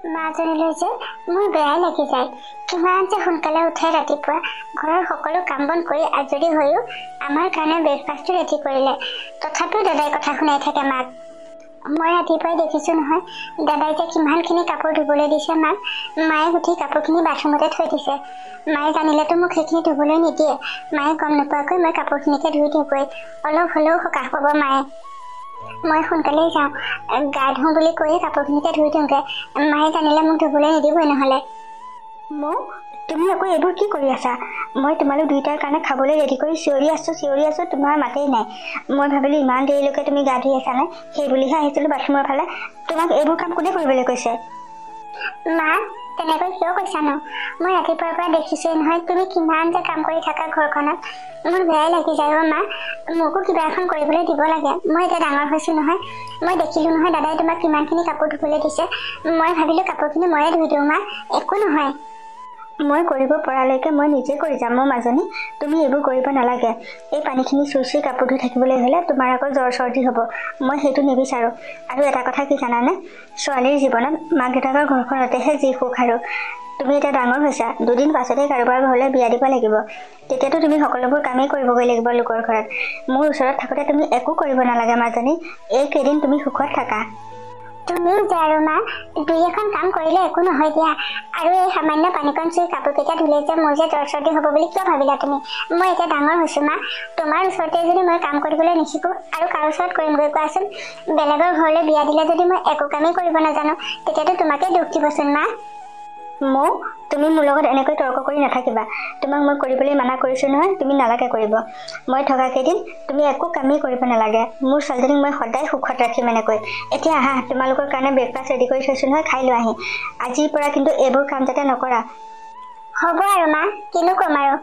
মাজনীলৈ যে মোৰ বেয়াই লাগি যায়। কিমান যে সোনকালে উঠে ৰাতিপুৱা, ঘৰৰ সকলো কাম বন কৰি আজৰি হৈও আমাৰ কাৰণে ব্ৰেকফাষ্টটো ৰেডি কৰিলে। তথাপিও দাদাই কথা শুনাই থাকে মাক। মই ৰাতিপুৱাই দেখিছো নহয় দাদাই যে কিমানখিনি কাপোৰ ধুবলৈ দিছে মাক। মায়ে গুঠি কাপোৰখিনি বাথৰুমতে থৈ দিছে। মায়ে জানিলেতো মোক সেইখিনি ধুবলৈ নিদিয়ে। মায়ে গম নোপোৱাকৈ মই কাপোৰখিনিকে ধুই দিওঁগৈ। অলপ হ'লেও সকাহ পাব মায়ে। মই সোনকালেই যাওঁ, গা ধুওঁ বুলি কৈয়ে কাপোৰখিনিকে ধুই দিওঁগৈ। মায়ে জানিলে মোক ধুবলৈ নিদিবই নহ'লে। তুমি আকৌ এইবোৰ কি কৰি আছা? মই তোমালোক দুইটাৰ কাৰণে খাবলৈ ৰেডি কৰি চিঞৰি আছো, তোমাৰ মাতেই নাই। মই ভাবিলো ইমান দেৰিলৈকে তুমি গা ধুই আছা নাই, সেই বুলিহে আহিছিলো বাথৰুমৰ ফালে। তোমাক এইবোৰ কাম কোনে কৰিবলৈ কৈছে? মা, তেনেকৈ কিয় কৈছানো? মই ৰাতিপুৱাৰ পৰা দেখিছোৱেই নহয় তুমি কিমান যে কাম কৰি থাকা ঘৰখনত। মোৰ বেয়াই লাগি যায় অ' মা। মোকো কিবা এখন কৰিবলৈ দিব লাগে। মই এতিয়া ডাঙৰ হৈছো নহয়। মই দেখিলো নহয় দাদাই তোমাক কিমানখিনি কাপোৰ ধুবলৈ দিছে। মই ভাবিলো কাপোৰখিনি ময়ে ধুই দিওঁ মা, একো নহয়। মই কৰিব পৰালৈকে মই নিজে কৰি যাম মোৰ মাজনী। তুমি এইবোৰ কৰিব নালাগে। এই পানীখিনি চুই কাপোৰ ধুই থাকিবলৈ হ'লে তোমাৰ আকৌ জ্বৰ চৰ্দি হ'ব। মই সেইটো নিবিচাৰোঁ। আৰু এটা কথা কি জানানে? ছোৱালীৰ জীৱনত মাক দেউতাকৰ ঘৰখনতেহে যি সুখ। আৰু তুমি এতিয়া ডাঙৰ হৈছা, দুদিন পাছতে কাৰোবাৰ ঘৰলৈ বিয়া দিব লাগিব। তেতিয়াতো তুমি সকলোবোৰ কামেই কৰিবগৈ লাগিব লোকৰ ঘৰত। মোৰ ওচৰত থাকোঁতে তুমি একো কৰিব নালাগে মাজনী। এইকেইদিন তুমি সুখত থাকা। তুমি যে আৰু মা, দুই এখন কাম কৰিলে একো নহয় দিয়া। আৰু এই সামান্য পানীকণ চুই কাপোৰকেইটা ধুলে যে মোৰ যে জ্বৰ চৰ্দি হ'ব বুলি কিয় ভাবিলা তুমি? মই এতিয়া ডাঙৰ হৈছো মা। তোমাৰ ওচৰতে যদি মই কাম কৰিবলৈ নিশিকো আৰু কাৰ ওচৰত কৰিমগৈ কোৱাচোন? বেলেগৰ ঘৰলৈ বিয়া দিলে যদি মই একো কামেই কৰিব নাজানো, তেতিয়াতো তোমাকে দুখ দিবচোন মা। তুমি মোৰ লগত এনেকৈ তৰ্ক কৰি নাথাকিবা। তোমাক মই কৰিবলৈ মানা কৰিছোঁ নহয়, তুমি নালাগে কৰিব। মই থকা কেইদিন তুমি একো কামেই কৰিব নালাগে। মোৰ ছোৱালীজনীক মই সদায় সুখত ৰাখিম এনেকৈ। এতিয়া আহা, তোমালোকৰ কাৰণে ব্ৰেকফাষ্ট ৰেডি কৰি থৈছোঁ নহয়, খাই লোৱাহি। আজিৰ পৰা কিন্তু এইবোৰ কাম যাতে নকৰা। হ'ব আৰু মা, কিনো ক'ম আৰু।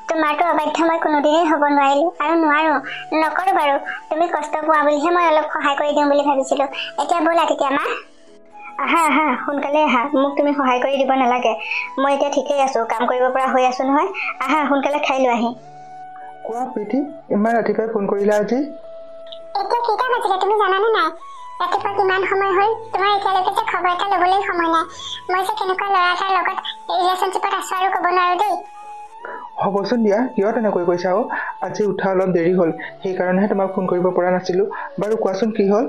তোমাৰতো অবাধ্য মই কোনোদিনেই হ'ব নোৱাৰিলো আৰু নোৱাৰো। নকৰো বাৰু। তুমি কষ্ট পোৱা বুলিহে মই অলপ সহায় কৰি দিওঁ বুলি ভাবিছিলো। এতিয়া ব'লা তেতিয়া মা। আহা সোনকালে আহা। মোক তুমি সহায় কৰি দিব নালাগে। মই এতিয়া ঠিকেই আছোঁ, কাম কৰিব পৰা হৈ আছোঁ নহয়। আহা সোনকালে খাই লোৱাহি। কোৱা প্ৰীতি, ইমান ৰাতিপুৱাই ফোন কৰিলা আজি? এতিয়া কেইটা বাজিলে তুমি জানানে নাই? ৰাতিপুৱা কিমান সময় হ'ল? তোমাৰ এতিয়ালৈকে যে খবৰ এটা ল'বলৈ সময় নাই। মই যে কেনেকুৱা ল'ৰা এটাৰ লগত ৰিলেশ্যনশ্বিপত আছো আৰু ক'ব নোৱাৰো দেই। হ'বচোন দিয়া, কিয় তেনেকৈ কৈছা অ'? আজি উঠা অলপ দেৰি হ'ল, সেইকাৰণেহে তোমাক ফোন কৰিব পৰা নাছিলোঁ। বাৰু কোৱাচোন কি হ'ল?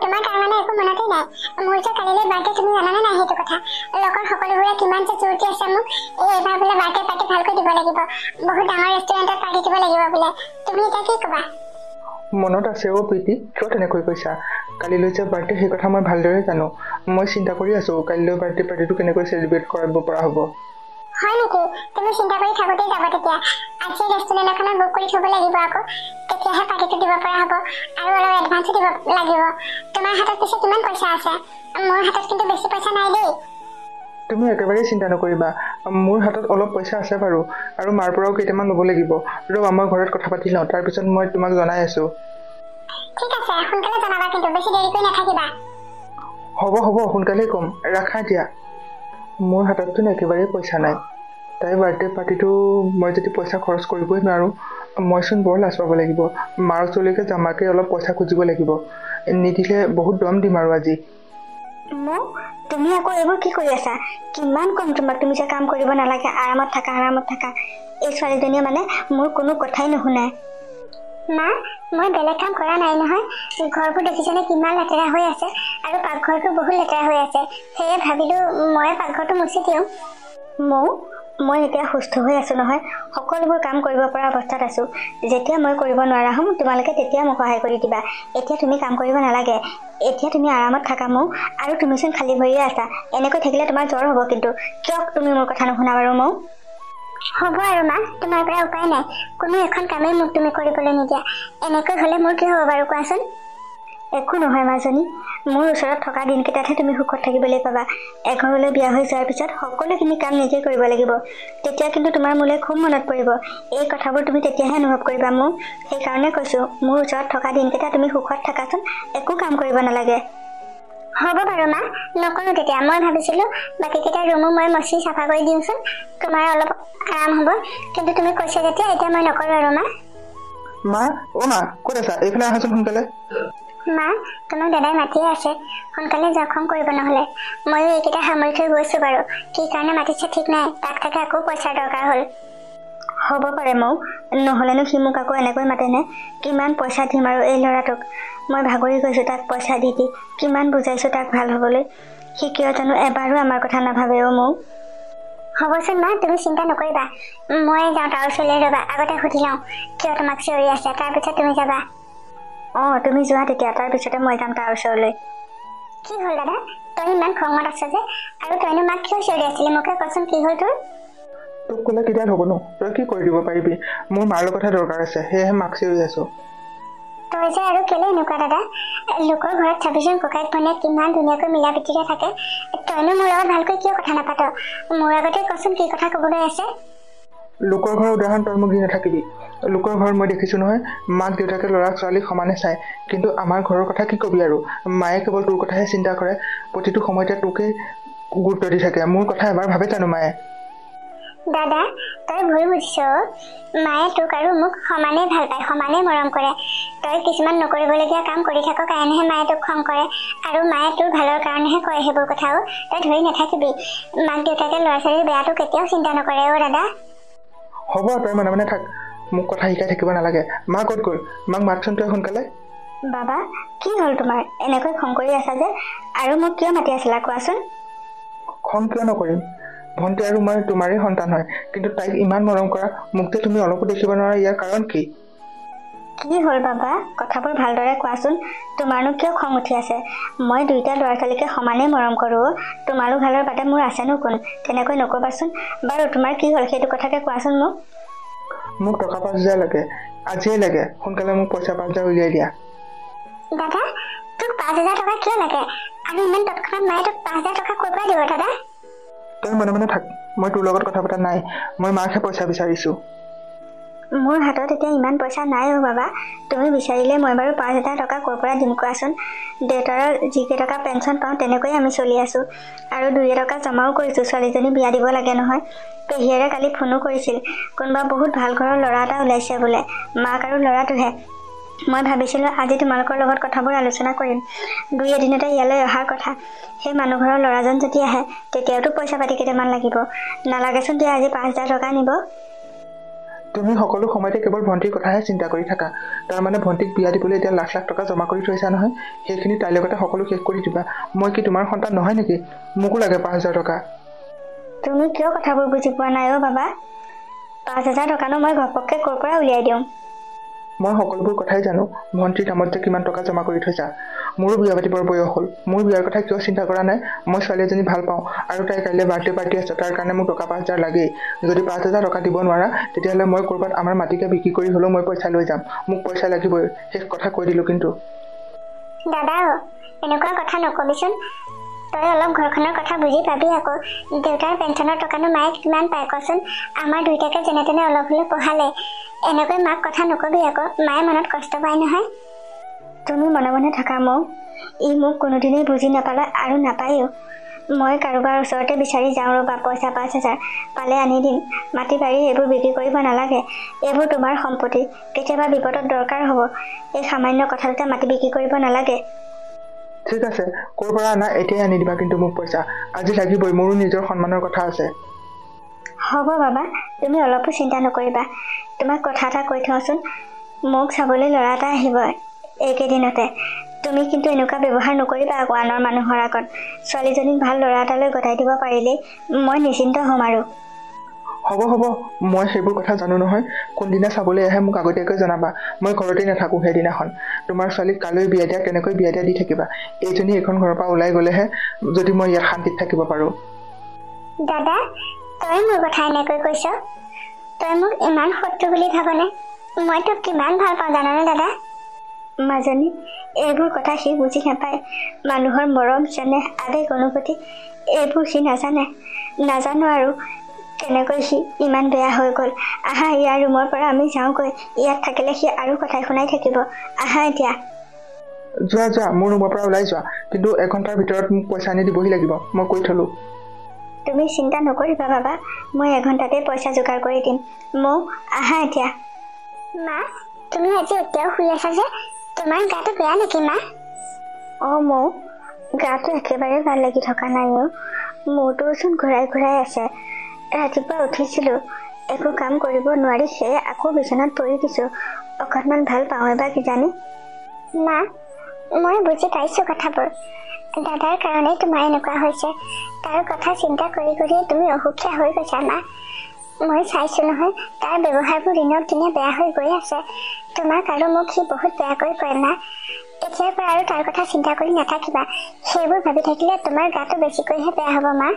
তোমাৰ তাৰমানে একো মনতেই নাই। মোৰ যে কালিলৈ বাৰ্থডে, তুমি জানানে নাই সেইটো কথা? লগৰ সকলোবোৰে কিমান যে জোৰ দি আছে মোক, এইবাৰ বোলে বাৰ্থডে পাৰ্টি ভালকৈ দিব লাগিব, বহুত ডাঙৰ ৰেষ্টুৰেণ্টত পাৰ্টি দিব লাগিব বোলে। তুমি এতিয়া কি ক'বা? মনত আছে অ' প্ৰীতি, কিয় তেনেকৈ কৈছা? কালিলৈ যে বাৰ্থডে সেই কথা মই ভালদৰে জানো। মই চিন্তা কৰি আছোঁ কালিলৈ বাৰ্থডে পাৰ্টিটো কেনেকৈ চেলিব্ৰেট কৰিব পৰা হ'ব। হয় নেকি? তুমি চিন্তা কৰি থাকোঁতেই যাব তেতিয়া। আজি ৰেষ্টুৰেণ্ট এখনত বুক কৰি থ'ব লাগিব আকৌ, তেতিয়াহে পাৰ্টিটো দিব পৰা হ'ব। আৰু অলপ এডভান্সো দিব লাগিব। তোমাৰ হাতত পিছে কিমান পইচা আছে? মোৰ হাতত কিন্তু বেছি পইচা নাই দেই। তুমি একেবাৰেই চিন্তা নকৰিবা, মোৰ হাতত অলপ পইচা আছে বাৰু। আৰু মাৰ পৰাও কেইটামান ল'ব লাগিব। ৰ'বা, মই ঘৰত কথা পাতি লওঁ, তাৰপিছত মই তোমাক জনাই আছোঁ। ঠিক আছে, সোনকালে জনাবা কিন্তু, বেছি দেৰি কৰি নাথাকিবা। হ'ব সোনকালেই ক'ম, ৰাখা এতিয়া। মোৰ হাতততো একেবাৰেই পইচা নাই। তাই বাৰ্থডে পাৰ্টিটো মই যদি পইচা খৰচ কৰিবই নোৱাৰোঁ, মইচোন বৰ লাজ পাব লাগিব। মাৰ ওচৰলৈকে জামাকে অলপ পইচা খুজিব লাগিব। নিদিলে বহুত দম দিম আৰু আজি। তুমি আকৌ এইবোৰ কি কৰি আছা? কিমান কম তোমাক, তুমি যে কাম কৰিব নালাগে, আৰামত থাকা। এই ছোৱালীজনীয়ে মানে মোৰ কোনো কথাই নুশুনে। মা, মই বেলেগ কাম কৰা নাই নহয়। ঘৰবোৰ দেখিছেনে কিমান লেতেৰা হৈ আছে, আৰু পাকঘৰটো বহুত লেতেৰা হৈ আছে। সেয়ে ভাবিলো মই পাকঘৰটো মুচি দিওঁ। মই এতিয়া সুস্থ হৈ আছোঁ নহয়, সকলোবোৰ কাম কৰিব পৰা অৱস্থাত আছোঁ। যেতিয়া মই কৰিব নোৱাৰা হ'ম, তোমালোকে তেতিয়া মোক সহায় কৰি দিবা। এতিয়া তুমি কাম কৰিব নালাগে। এতিয়া তুমি আৰামত থাকা আৰু তুমিচোন খালী ভৰিয়ে আছা। এনেকৈ থাকিলে তোমাৰ জ্বৰ হ'ব কিন্তু। কিয় তুমি মোৰ কথা নুশুনা বাৰু হ'ব আৰু মা, তোমাৰ পৰা উপায় নাই। কোনো এখন কামেই মোক তুমি কৰিবলৈ নিদিয়া। এনেকৈ হ'লে মোৰ কি হ'ব বাৰু কোৱাচোন? একো নহয় মাজনী, মোৰ ওচৰত থকা দিনকেইটাতহে তুমি সুখত থাকিবলৈ পাবা। এঘৰলৈ বিয়া হৈ যোৱাৰ পিছত সকলোখিনি কাম নিজে কৰিব লাগিব। তেতিয়া কিন্তু তোমাৰ মোলৈ খুব মনত পৰিব। এই কথাবোৰ তুমি তেতিয়াহে অনুভৱ কৰিবা সেইকাৰণে কৈছোঁ, মোৰ ওচৰত থকা দিনকেইটা তুমি সুখত থাকাচোন, একো কাম কৰিব নালাগে। হ'ব বাৰু মা, নকৰো তেতিয়া। মই ভাবিছিলো বাকীকেইটা ৰুমো মই মচি চাফা কৰি দিওঁচোন, তোমাৰ অলপ আৰাম হ'ব। কিন্তু তুমি কৈছা যেতিয়া এতিয়া মই নকৰো আৰু মা। মা, ক'ত আছা? এইফালে আহাচোন সোনকালে। মা তোমাক দাদাই মাতিয়ে আছে, সোনকালে যাওক, খং কৰিব নহ'লে। ময়ো এইকেইটা সামৰি থৈ গৈছো বাৰু, কি কাৰণে মাতিছে ঠিক নাই, তাক থাকে আকৌ পইচাৰ দৰকাৰ হ'ল। হ'ব পাৰে মৌ, নহ'লেনো সি মোক আকৌ এনেকৈ মাতেনে? কিমান পইচা দিম আৰু এই ল'ৰাটোক? মই ভাগৰি গৈছোঁ তাক পইচা দি দি, কিমান বুজাইছোঁ তাক ভাল হ'বলৈ, সি কিয় জানো এবাৰো আমাৰ কথা নাভাবে অ' মৌ। হ'বচোন মা, তুমি চিন্তা নকৰিবা, মই যাওঁ তাৰ ওচৰলৈ। ৰ'বা, আগতে সুধি লওঁ কিয় তোমাক চিঞৰি আছে, তাৰপিছত তুমি যাবা। অঁ তুমি যোৱা তেতিয়া, তাৰপিছতে মই যাম তাৰ ওচৰলৈ। কি হ'ল দাদা, তই ইমান খঙত আছ যে? আৰু তইনো মাক কিয় চিঞৰি আছিলি, মোকে কচোন কি হ'ল তোৰ? তোক ক'লে কিডাল হ'বনো, তই কি কৰি দিব পাৰিবি? মোৰ মাৰ লগতহে দৰকাৰ আছে, সেয়েহে মাক চিঞৰি আছোঁ। তই যে আৰু কেলে এনেকুৱা দাদা? লোকৰ ঘৰত চাবিচোন ককাইক ভনীয়েক কিমান ধুনীয়াকৈ মিলা প্ৰীতিৰে থাকে, তইনো মোৰ লগত ভালকৈ কিয় কথা নাপাত? মোৰ আগতে কচোন কি কথা ক'বলৈ আছে? লোকৰ ঘৰৰ উদাহৰণ তই মোক দি নাথাকিবি। লোকৰ ঘৰত মই দেখিছোঁ নহয়, মাক দেউতাকে ল'ৰা ছোৱালীক সমানে চায়, কিন্তু আমাৰ ঘৰৰ কথা কি ক'বি আৰু? মায়ে কেৱল তোৰ কথাহে চিন্তা কৰে, প্ৰতিটো সময়তে তোকেই গুৰুত্ব দি থাকে। মোৰ কথা এবাৰ ভাবে জানো মায়ে? দাদা তই ভুল বুজিছ, মায়ে তোক আৰু মোক সমানেই ভাল পায়, সমানেই মৰম কৰে। তই কিছুমান নকৰিবলগীয়া কাম কৰি থাক কাৰণেহে মায়ে তোক খং কৰে, আৰু মায়ে তোৰ ভালৰ কাৰণেহে কয় সেইবোৰ কথাও। তই ধৰি নাথাকিবি, মাক দেউতাকে ল'ৰা ছোৱালীৰ বেয়াটো কেতিয়াও চিন্তা নকৰে অ' দাদা। হ'ব তই মনে মনে থাক, মোক কথা শিকাই থাকিব নালাগে। মা ক'ত গ'ল? মাক মাতচোন তই সোনকালে। বাবা কি হ'ল তোমাৰ, এনেকৈ খং কৰি আছা যে? আৰু মোক কিয় মাতি আছিলা কোৱাচোন? খং কিয় নকৰিম, ভণ্টি আৰু মই তোমাৰেই সন্তান হয়, কিন্তু তাইক ইমান মৰম কৰা মোক যে তুমি অলপো দেখিব নোৱাৰা, ইয়াৰ কাৰণ কি? কি হ'ল বাবা, কথাবোৰ ভালদৰে কোৱাচোন। তোমাৰনো কিয় খং উঠি আছে? মই দুইটা ল'ৰা ছোৱালীকে সমানেই মৰম কৰোঁ। তোমাৰো ভালৰ বাদে মোৰ আছেনো কোন? তেনেকৈ নকবাচোন। বাৰু তোমাৰ কি হ'ল সেইটো কথাকে কোৱাচোন মোক। মোক টকা 5,000 লাগে, আজিয়ে লাগে। সোনকালে মোক পইচা 5,000 উলিয়াই দিয়া। দাদা তোক 5,000 টকা কিয় লাগে? আৰু ইমান তৎক্ষণাত মায়ে তোক 5,000 টকা ক'ৰ পৰা দিব দাদা? তই মনে মনে থাক, মই তোৰ লগত কথা পতা নাই, মই মাকহে পইচা বিচাৰিছোঁ। মোৰ হাতত এতিয়া ইমান পইচা নাই অ' বাবা, তুমি বিচাৰিলে মই বাৰু 5,000 টকা ক'ৰ পৰা দিম কোৱাচোন? দেউতাৰৰ যিকেইটকা পেঞ্চন পাওঁ তেনেকৈয়ে আমি চলি আছোঁ, আৰু 2 টকা জমাও কৰিছোঁ। ছোৱালীজনী বিয়া দিব লাগে নহয়। পেহীয়েৰে কালি ফোনো কৰিছিল, কোনোবা বহুত ভাল ঘৰৰ ল'ৰা এটা ওলাইছে বোলে, মাক আৰু ল'ৰাটোহে। মই ভাবিছিলোঁ আজি তোমালোকৰ লগত কথাবোৰ আলোচনা কৰিম। 2 এদিনতে ইয়ালৈ অহাৰ কথা। সেই মানুহ ঘৰৰ ল'ৰাজন যদি আহে তেতিয়াওতো পইচা পাতি কেইটামান লাগিব। নালাগেচোন দিয়া আজি 5,000 টকা নিব। তুমি সকলো সময়তে কেৱল ভণ্টিৰ কথাহে চিন্তা কৰি থাকা। তাৰমানে ভণ্টিক বিয়া দিবলৈ এতিয়া লাখ লাখ টকা জমা কৰি থৈছা নহয়, সেইখিনি তাইৰ লগতে সকলো শেষ কৰি দিবা। মই কি তোমাৰ সন্তান নহয় নেকি? মোকো লাগে 5,000 টকা। তুমি কিয় কথাবোৰ বুজি পোৱা নাই অ' বাবা? 5,000 টকানো মই ঘপককৈ ক'ৰ পৰা উলিয়াই দিওঁ? মই সকলোবোৰ কথাই জানো, ভণ্টিৰ নামত যে কিমান টকা জমা কৰি থৈছা। মোৰো বিয়া পাতিবৰ বয়স হ'ল, মোৰ বিয়াৰ কথা কিয় চিন্তা কৰা নাই? মই ছোৱালী এজনী ভাল পাওঁ, আৰু তাইৰ কাইলৈ বাৰ্থডে পাৰ্টি আছে, তাৰ কাৰণে মোক টকা 5,000 লাগেই। যদি 5,000 টকা দিব নোৱাৰা তেতিয়াহ'লে মই ক'ৰবাত আমাৰ মাটিকে বিক্ৰী কৰি হ'লেও মই পইচা লৈ যাম। মোক পইচা লাগিবই, শেষ কথা কৈ দিলোঁ। কিন্তু দাদা এনেকুৱা কথা নকবিচোন, তই অলপ ঘৰখনৰ কথা বুজি পাবি আকৌ। দেউতাৰ পেঞ্চনৰ টকানো মায়ে কিমান পায় কচোন? আমাৰ দুইটাকে যেনে তেনে অলপ হ'লেও পঢ়ালে, এনেকৈ মাক কথা নকবি আকৌ, মায়ে মনত কষ্ট পায় নহয়। তুমি মনে মনে থাকা মৌ, ই মোক কোনোদিনেই বুজি নাপালে আৰু নাপায়ো। মই কাৰোবাৰ ওচৰতে বিচাৰি যাওঁ ৰ'বা, পইচা 5,000 পালে আনি দিম। মাটি বাৰী এইবোৰ বিক্ৰী কৰিব নালাগে, এইবোৰ তোমাৰ সম্পত্তি, কেতিয়াবা বিপদত দৰকাৰ হ'ব। এই সামান্য কথাটোতে মাটি বিক্ৰী কৰিব নালাগে। ঠিক আছে, ক'ৰ পৰা আনা এতিয়াই আনি দিবা, কিন্তু মোক পইচা আজি লাগিবই, মোৰো নিজৰ সন্মানৰ কথা আছে। হ'ব বাবা, তুমি অলপো চিন্তা নকৰিবা। তোমাক কথা এটা কৈ থওঁচোন, মোক চাবলৈ ল'ৰা এটা আহিব এইকেইদিনতে। তুমি কিন্তু এনেকুৱা ব্যৱহাৰ নকৰিবা আকৌ আনৰ মানুহৰ আগত। ছোৱালীজনীক ভাল ল'ৰা এটালৈ গতাই দিব পাৰিলেই মই নিশ্চিন্ত হ'ম। আৰু হ'ব হ'ব, মই সেইবোৰ কথা জানো নহয়। কোনদিনা চাবলৈ আহে মোক আগতীয়াকৈ জনাবা, মই ঘৰতেই নাথাকোঁ সেইদিনাখন। তোমাৰ ছোৱালীক কালৈ বিয়া দিয়া, কেনেকৈ বিয়া দিয়া দি থাকিবা। এইজনী এইখন ঘৰৰ পৰা ওলাই গ'লেহে যদি মই ইয়াত শান্তিত থাকিব পাৰোঁ। দাদা তই মোৰ কথা এনেকৈ কৈছ? তই মোক ইমান শত্ৰু বুলি ভাবনে? মই তোক কিমান ভাল পাওঁ জানানে দাদা? মাজনী এইবোৰ কথা সি বুজি নাপায়। মানুহৰ মৰম চেনেহ আৱেগ অনুভূতি এইবোৰ সি নাজানো আৰু কেনেকৈ সি ইমান বেয়া হৈ গ'ল। আহা ইয়াৰ ৰুমৰ পৰা আমি যাওঁগৈ, ইয়াত থাকিলে সি আৰু কথাই শুনাই থাকিব। আহা এতিয়া। যোৱা যোৱা, মোৰ ৰুমৰ পৰা ওলাই যোৱা, কিন্তু 1 ঘণ্টাৰ ভিতৰত মোক পইচা আনি দিবহি লাগিব, মই কৈ থলোঁ। তুমি চিন্তা নকৰিবা বাবা, মই 1 ঘণ্টাতে পইচা যোগাৰ কৰি দিম। মৌ আহা এতিয়া। মা তুমি আজি এতিয়াও শুই আছা যে? তোমাৰ গাটো বেয়া নেকি মা? মৌ গাটো একেবাৰে ভাল লাগি থকা নাই মূৰটোচোন ঘূৰাই ঘূৰাই আছে। ৰাতিপুৱা উঠিছিলোঁ, একো কাম কৰিব নোৱাৰি সেয়ে আকৌ বিচনাত পৰি দিছোঁ। অকণমান ভাল পাওঁ বা কিজানি। মা, মই বুজি পাইছোঁ কথাবোৰ। দাদাৰ কাৰণেই তোমাৰ এনেকুৱা হৈছে। তাৰ কথা চিন্তা কৰি কৰিয়ে তুমি অসুখীয়া হৈ গৈছা মা। মই চাইছোঁ নহয়, তাৰ ব্যৱহাৰবোৰ দিনক দিনে বেয়া হৈ গৈ আছে। তোমাক আৰু মোক সি বহুত বেয়াকৈ কয় মা। এতিয়াৰ পৰা আৰু তাৰ কথা চিন্তা কৰি নাথাকিবা। সেইবোৰ ভাবি থাকিলে তোমাৰ গাটো বেছিকৈহে বেয়া হ'ব মা।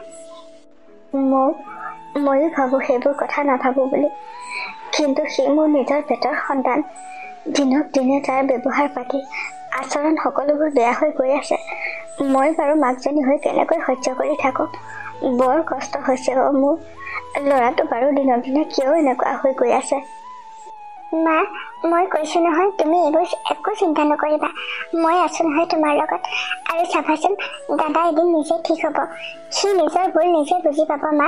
ময়ো ভাবোঁ সেইবোৰ কথা নাভাবোঁ বুলি, কিন্তু সি মোৰ নিজৰ পেটৰ সন্তান। দিনক দিনে তাৰ ব্যৱহাৰ পাতি আচৰণ সকলোবোৰ বেয়া হৈ গৈ আছে। মই বাৰু মাকজনী হৈ কেনেকৈ সহ্য কৰি থাকোঁ। বৰ কষ্ট হৈছে মোৰ। ল'ৰাটো বাৰু দিনক দিনে কিয় এনেকুৱা হৈ গৈ আছে। মা, মই কৈছোঁ নহয়, তুমি এইবোৰ একো চিন্তা নকৰিবা। মই আছোঁ নহয় তোমাৰ লগত। আৰু চাবাচোন, দাদা এদিন নিজে ঠিক হ'ব। সি নিজৰ ভুল নিজে বুজি পাব মা।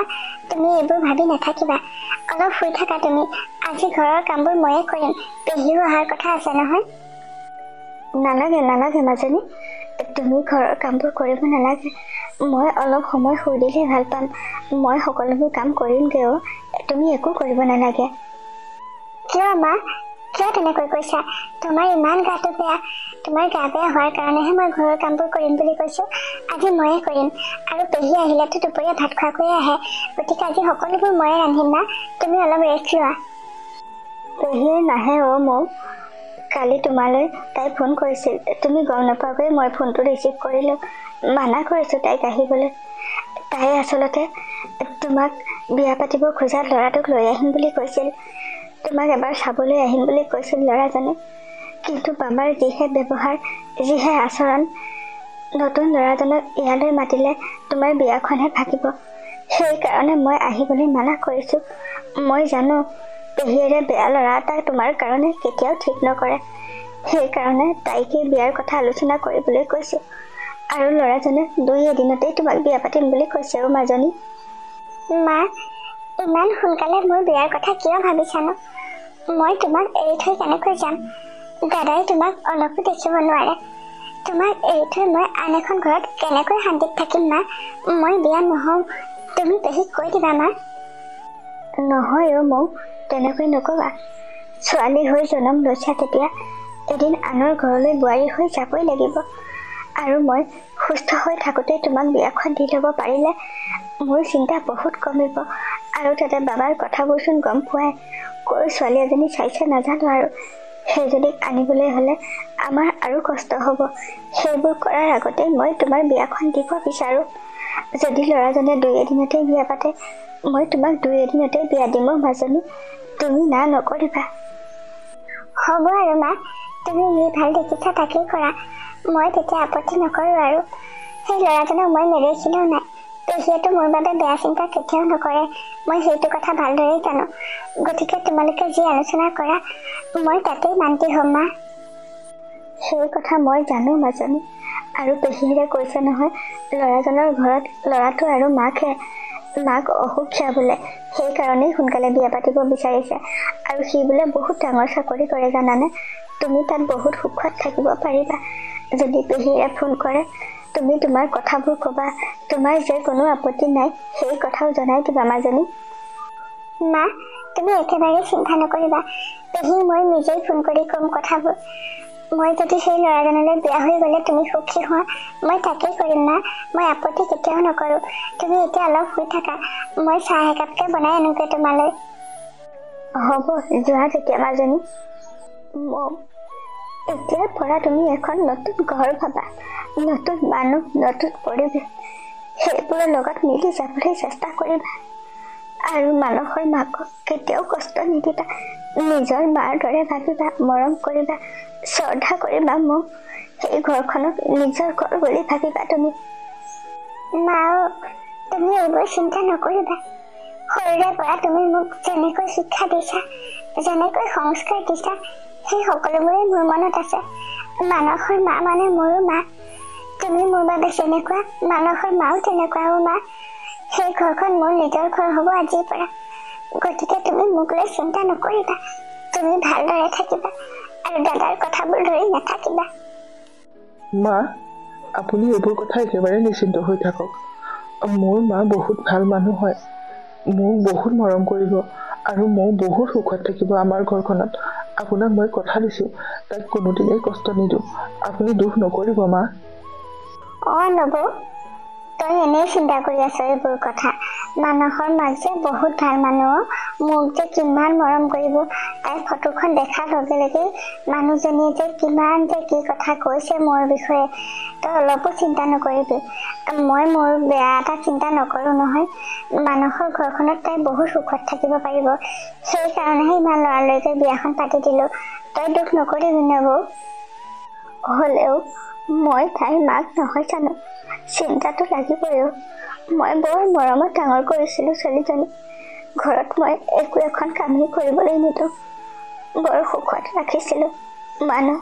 তুমি এইবোৰ ভাবি নাথাকিবা। অলপ শুই থাকা তুমি। আজি ঘৰৰ কামবোৰ ময়ে কৰিম। পেহীও অহাৰ কথা আছে নহয়। নালাগে মাজনী, তুমি ঘৰৰ কামবোৰ কৰিব নালাগে। মই অলপ সময় শুই দিলে ভাল পাম। মই সকলোবোৰ কাম কৰিমগৈ। তুমি একো কৰিব নালাগে। কিয় মা, কিয় তেনেকৈ কৈছা? তোমাৰ ইমান গাটো বেয়া। তোমাৰ গা বেয়া হোৱাৰ কাৰণেহে মই ঘৰৰ কামবোৰ কৰিম বুলি কৈছোঁ। আজি ময়ে কৰিম। আৰু পেহী আহিলেতো দুপৰীয়া ভাত খোৱাকৈয়ে আহে। গতিকে আজি সকলোবোৰ ময়ে ৰান্ধিম মা। তুমি অলপ ৰেষ্ট লোৱা। পেহীয়ে নাহে মৌ। কালি তোমালৈ তাই ফোন কৰিছিল, তুমি গম নোপোৱাকৈ মই ফোনটো ৰিচিভ কৰিলোঁ। মানা কৰিছোঁ তাইক আহিবলৈ। তাই আচলতে তোমাক বিয়া পাতিব খোজা ল'ৰাটোক লৈ আহিম বুলি কৈছিল। তোমাক এবাৰ চাবলৈ আহিম বুলি কৈছিল ল'ৰাজনে। কিন্তু বাবাৰ যিহে ব্যৱহাৰ, যিহে আচৰণ, নতুন ল'ৰাজনক ইয়ালৈ মাতিলে তোমাৰ বিয়াখনহে ভাগিব। সেইকাৰণে মই আহিবলৈ মানা কৰিছোঁ। মই জানো পেহীয়েৰে বেয়া ল'ৰা এটা তোমাৰ কাৰণে কেতিয়াও ঠিক নকৰে। সেইকাৰণে তাইকে বিয়াৰ কথা আলোচনা কৰিবলৈ কৈছোঁ। আৰু ল'ৰাজনে 2 এদিনতেই তোমাক বিয়া পাতিম বুলি কৈছে মাজনী। মা, ইমান সোনকালে মোৰ বিয়াৰ কথা কিয় ভাবিছানো? মই তোমাক এৰি থৈ কেনেকৈ যাম? দাদাই তোমাক অলপো দেখিব নোৱাৰে। তোমাক এৰি থৈ মই আন এখন ঘৰত কেনেকৈ শান্তিত থাকিম মা? মই বিয়া নহওঁ, তুমি পেহীক কৈ দিবা মা। নহয় মৌ, তেনেকৈ নকবা। ছোৱালী হৈ জনম লৈছা তেতিয়া এদিন আনৰ ঘৰলৈ বোৱাৰী হৈ যাবই লাগিব। আৰু মই সুস্থ হৈ থাকোঁতে তোমাক বিয়াখন দি ল'ব পাৰিলে মোৰ চিন্তা বহুত কমিব। আৰু তাতে বাবাৰ কথাবোৰচোন গম পোৱাই, কৰ ছোৱালী এজনী চাইছে নাজানো। আৰু সেইজনীক আনিবলৈ হ'লে আমাৰ আৰু কষ্ট হ'ব। সেইবোৰ কৰাৰ আগতে মই তোমাৰ বিয়াখন দিব বিচাৰোঁ। যদি ল'ৰাজনে 2 এদিনতেই বিয়া পাতে, মই তোমাক 2 এদিনতেই বিয়া দিম মাজনী। তুমি না নকৰিবা। হ'ব আৰু মা, তুমি যি ভাল দেখিছা তাকেই কৰা। মই তেতিয়া আপত্তি নকৰোঁ। আৰু সেই ল'ৰাজনক মই নেদেখিলেও নাই। পেহীয়েতো মোৰ বাবে বেয়া চিন্তা কেতিয়াও নকৰে। মই সেইটো কথা ভালদৰেই জানো। গতিকে তোমালোকে যি আলোচনা কৰা, মই তাতেই মান্তি হ'ম মা। সেই কথা মই জানো মাজনী। আৰু পেহীৰে কৈছে নহয়, ল'ৰাজনৰ ঘৰত ল'ৰাটো আৰু মাক অসুখীয়া বোলে। সেইকাৰণেই সোনকালে বিয়া পাতিব বিচাৰিছে। আৰু সি বোলে বহুত ডাঙৰ চাকৰি কৰে জানানে। তুমি তাত বহুত সুখত থাকিব পাৰিবা। যদি পেহীৰে ফোন কৰে, তুমি তোমাৰ কথাবোৰ ক'বা। তোমাৰ যে কোনো আপত্তি নাই সেই কথাও জনাই দিবা মাজনী। মা, তুমি একেবাৰে চিন্তা নকৰিবা। পেহী মই নিজেই ফোন কৰি ক'ম কথাবোৰ। মই যদি সেই ল'ৰাজনলৈ বিয়া হৈ গ'লে তুমি সুখী হোৱা, মই তাকেই কৰিম মা। মই আপত্তি কেতিয়াও নকৰোঁ। তুমি এতিয়া অলপ শুই থাকা। মই চাহ একাপকে বনাই আনোগৈ তোমালৈ। হ'ব, যোৱা তেতিয়া মাজনী। এতিয়াৰ পৰা তুমি এখন নতুন ঘৰ ভাবা, নতুন মানুহ, নতুন পৰিৱেশ, সেইবোৰৰ লগত মিলি যাবলৈ চেষ্টা কৰিবা। আৰু মানুহৰ মাকক কেতিয়াও কষ্ট নিদিবা। নিজৰ মাৰ দৰে ভাবিবা, মৰম কৰিবা, শ্ৰদ্ধা কৰিবা। মোক সেই ঘৰখনক নিজৰ ঘৰ বুলি ভাবিবা তুমি। মা, তুমি এইবোৰ চিন্তা নকৰিবা। সৰুৰে পৰা তুমি মোক যেনেকৈ শিক্ষা দিছা, যেনেকৈ সংস্কাৰ দিছা, সেই সকলোবোৰে মোৰ মনত আছে। মানসৰ মা মানে মোৰো মা। তুমি মোৰ বাবে যেনেকুৱা, মানসৰ মাও তেনেকুৱা মা। সেই ঘৰখন মোৰ নিজৰ ঘৰ হ'ব আজিৰ পৰা। গতিকে তুমি মোক লৈ চিন্তা নকৰিবা। তুমি ভালদৰে থাকিবা আৰু দাদাৰ কথাবোৰ ধৰি নাথাকিবা। মা, আপুনি এইবোৰ কথা একেবাৰে নিশ্চিন্ত হৈ থাকক। মোৰ মা বহুত ভাল মানুহ হয়, মোক বহুত মৰম কৰিব আৰু মই বহুত সুখত থাকিব আমাৰ ঘৰখনত। আপোনাক মই কথা দিছোঁ, তাইক কোনোদিনেই কষ্ট নিদিওঁ। আপুনি দুখ নকৰিব মা। নবৌ, তই এনেই চিন্তা কৰি আছ এইবোৰ কথা। মানসৰ মাক যে বহুত ভাল মানুহ, মোক যে কিমান মৰম কৰিব। তাইৰ ফটোখন দেখাৰ লগে লগে মানুহজনীয়ে যে কিমান যে কি কথা কৈছে মোৰ বিষয়ে। তই অলপো চিন্তা নকৰিবি। মই মোৰ বেয়া এটা চিন্তা নকৰোঁ নহয়। মানসৰ ঘৰখনত তাই বহুত সুখত থাকিব পাৰিব, সেইকাৰণেহে ইমান লৰালৰিকৈ বিয়াখন পাতি দিলোঁ। তই দুখ নকৰিবি নবৌ। হ'লেও মই তাইৰ মাক নহয় জানো, চিন্তাটো লাগিবই। মই বৰ মৰমত ডাঙৰ কৰিছিলোঁ ছোৱালীজনী। ঘৰত মই একো এখন কামেই কৰিবলৈ নিদিওঁ, বৰ সুখত ৰাখিছিলোঁ। মানুহ,